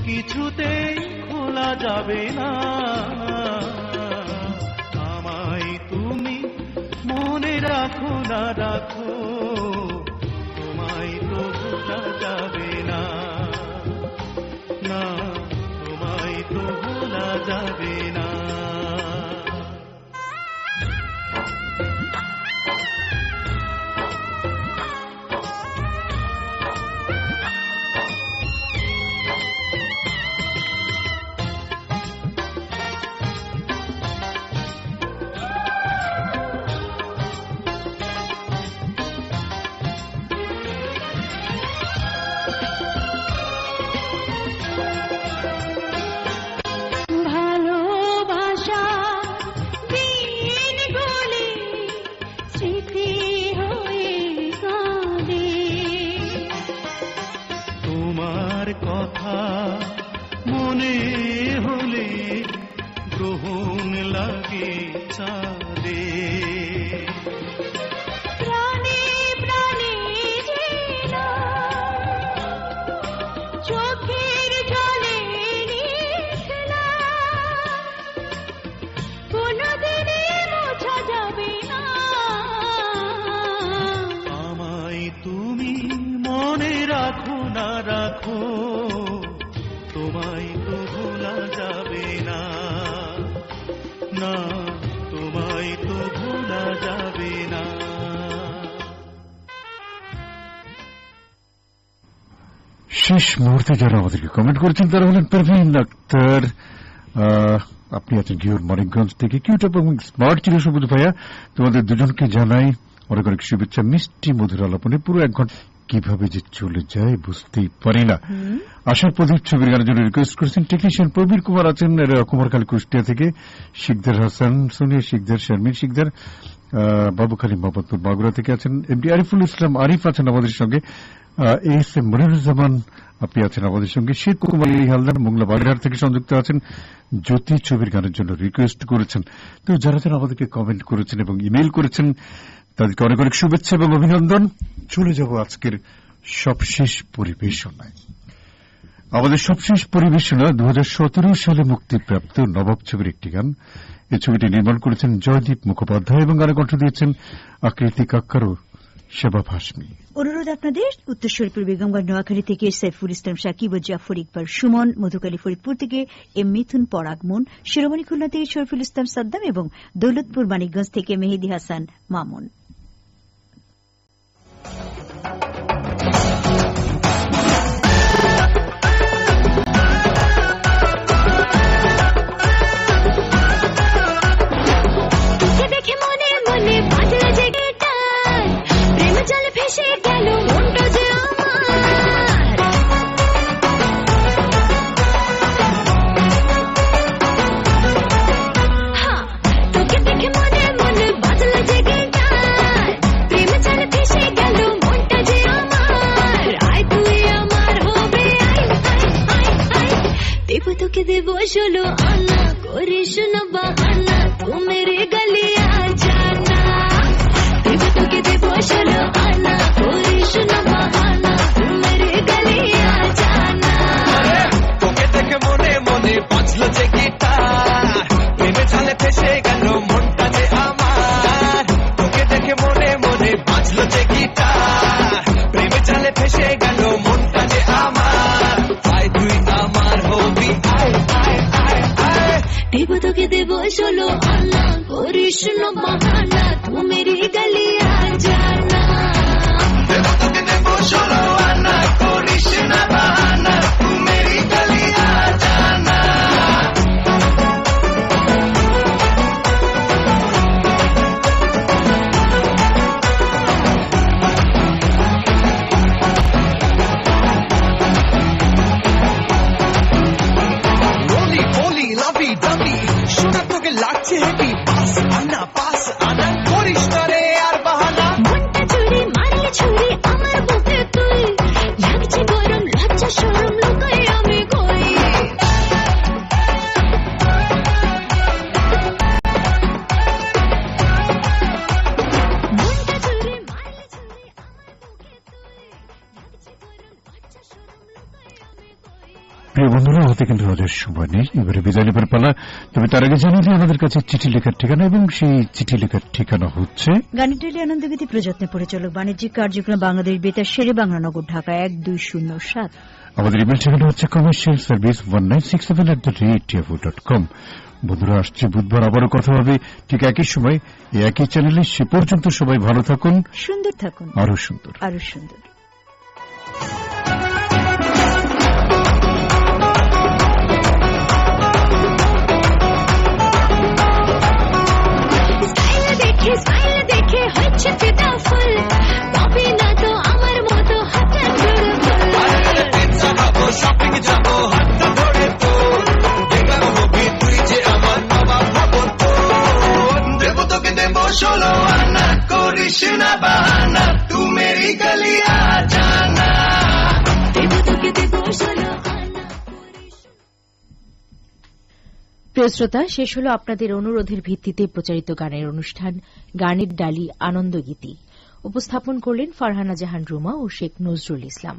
কিছুতেই খোলা যাবে না। আমায় তুমি মনে রাখো না রাখো, তোমায় তো ভোলা যাবে না, না তোমায় তো ভোলা যাবে না। কথা মনে হলে গ্রহণ লাগে চাঁদে, প্রাণে প্রাণে চোখের জলে কোনদিনে মোছা যাবে না। আমায় তুমি মনে রাখো না রাখো, তোমায় তো ভোলা যাবে না, না তোমায় তো ভোলা যাবে না। শেষ মুহূর্তে যারা আমাদেরকে কমেন্ট করেছেন তারা হলেন পারভীন আক্তার, আপনি আছেন জিওর মানিকগঞ্জ থেকে। কিউটপ এবং স্মার্ট চিরসবুজ ভাইয়া, তোমাদের দুজনকে জানাই অনেক অনেক শুভেচ্ছা। মিষ্টি মধুর আলাপনে পুরো 1 ঘন্টা কিভাবে যে চলে যায় বুঝতেই পারি না। আশার প্রদীপ ছবির গানের জন্য রিকোয়েস্ট করেছেন টেকনিশিয়ান প্রবীর কুমার, আছেন কুমারখালী কুষ্টিয়া থেকে, শিকদার হাসান, সোনিয়া শিকদার, শারমিন শিকদার, বাবুখালী মোহাম্মদপুর মাগুরা থেকে আছেন এমডি আরিফুল ইসলাম আরিফ আছেন আমাদের সঙ্গে, এস এম মনিরুজ্জামান আপনি আছেন আমাদের সঙ্গে, শেখ কুমার হালদার মোংলা বাগেরহাট থেকে সংযুক্ত আছেন, জ্যোতি ছবির গানের জন্য রিকোয়েস্ট করেছেন। তো যারা যারা আমাদেরকে কমেন্ট করেছেন এবং ইমেইল করেছেন তাদেরকে অনেক অনেক শুভেচ্ছা এবং অভিনন্দন। চলে যাব আজকের সবশেষ পরিবেশনায়। আমাদের সবশেষ পরিবেশনা 2017 সালে মুক্তিপ্রাপ্ত নবাব ছবির একটি গান। এই ছবিটি নির্মাণ করেছেন জয়দীপ মুখোপাধ্যায় এবং গানে কণ্ঠ দিয়েছেন আকৃতি কাক্কার ও সেবা ভাসমি। অনুরোধ আপনাদের উত্তরশরীপুর বেগমগঞ্জ নোয়াখালী থেকে সাইফুল ইসলাম সাকিব ও জাফর ইকবাল সুমন, মধুকালী ফরিদপুর থেকে এম মিথুন পরাগমন, শিরোমণি খুলনা থেকে শরীফুল ইসলাম সাদ্দাম এবং দৌলতপুর মানিকগঞ্জ থেকে মেহেদি হাসান মামুন। चलो आना कोरिश न बहाना, तू मेरे गले आ जाना। देवतों के देवो चलो आना कोरिश न बहाना, तू मेरे गले आ जाना। তোকে দেখে মনে মনে বাজলো যে গিটার, প্রেমে জালে ফেসে গেল মনটা যে আমার। তোকে দেখে মনে মনে বাজলো যে গিটার, প্রেমে জালে ফেসে গেল মনটা যে আমার। আয় তুই আমার হবি, আয় আয় আয় আয়। देवतों के देवो चलो आना कोरिश न बहाना, तू मेरी गली आ जाना। হাতে কিন্তু আমাদের সময় নেই, এবারে বিদায় নেবার পালা। তবে তার আগে জানিয়ে দিই আমাদের কাছে চিঠি লেখার ঠিকানা, এবং সেই চিঠি লেখার ঠিকানা হচ্ছে গানের টেলি আনন্দগীতি প্রযত্নে পরিচালক বাণিজ্যিক কার্যক্রম বাংলাদেশ বেতার শেরে বাংলানগর ঢাকা ১২০৭। আমাদের ইমেল ঠিকানা হচ্ছে commercialservice1967@yahoo.com। বন্ধুরা, আসছে বুধবার আবারও কথা হবে ঠিক একই সময় একই চ্যানেলে। সে পর্যন্ত সবাই ভালো থাকুন, সুন্দর থাকুন, আরো সুন্দর। আরো সুন্দর। স্মাইল দেখে হচ্ছে ফিদা ফুল, পাবি না তো আমার মতো হাতে ধরে ফুল। পিৎজা খাবো, শপিং যাবো, হাতটা ধরে তোর বেকার হবি তুই যে আমার বাবা ভাবো তো। দেবো তোকে দেবো 16 আনা, করিস না বাহানা, তু মেরি গলি আ জানা। দেব তোকে দেব 16 আনা। প্রিয় শ্রোতা, শেষ হল আপনাদের অনুরোধের ভিত্তিতে প্রচারিত গানের অনুষ্ঠান গানের ডালি আনন্দগীতি। উপস্থাপন করলেন ফারহানা জাহান রুমা ও শেখ নজরুল ইসলাম।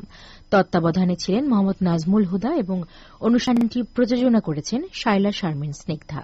তত্ত্বাবধানে ছিলেন মোহাম্মদ নাজমুল হুদা এবং অনুষ্ঠানটি প্রযোজনা করেছেন শায়লা শারমিন স্নিগ্ধা।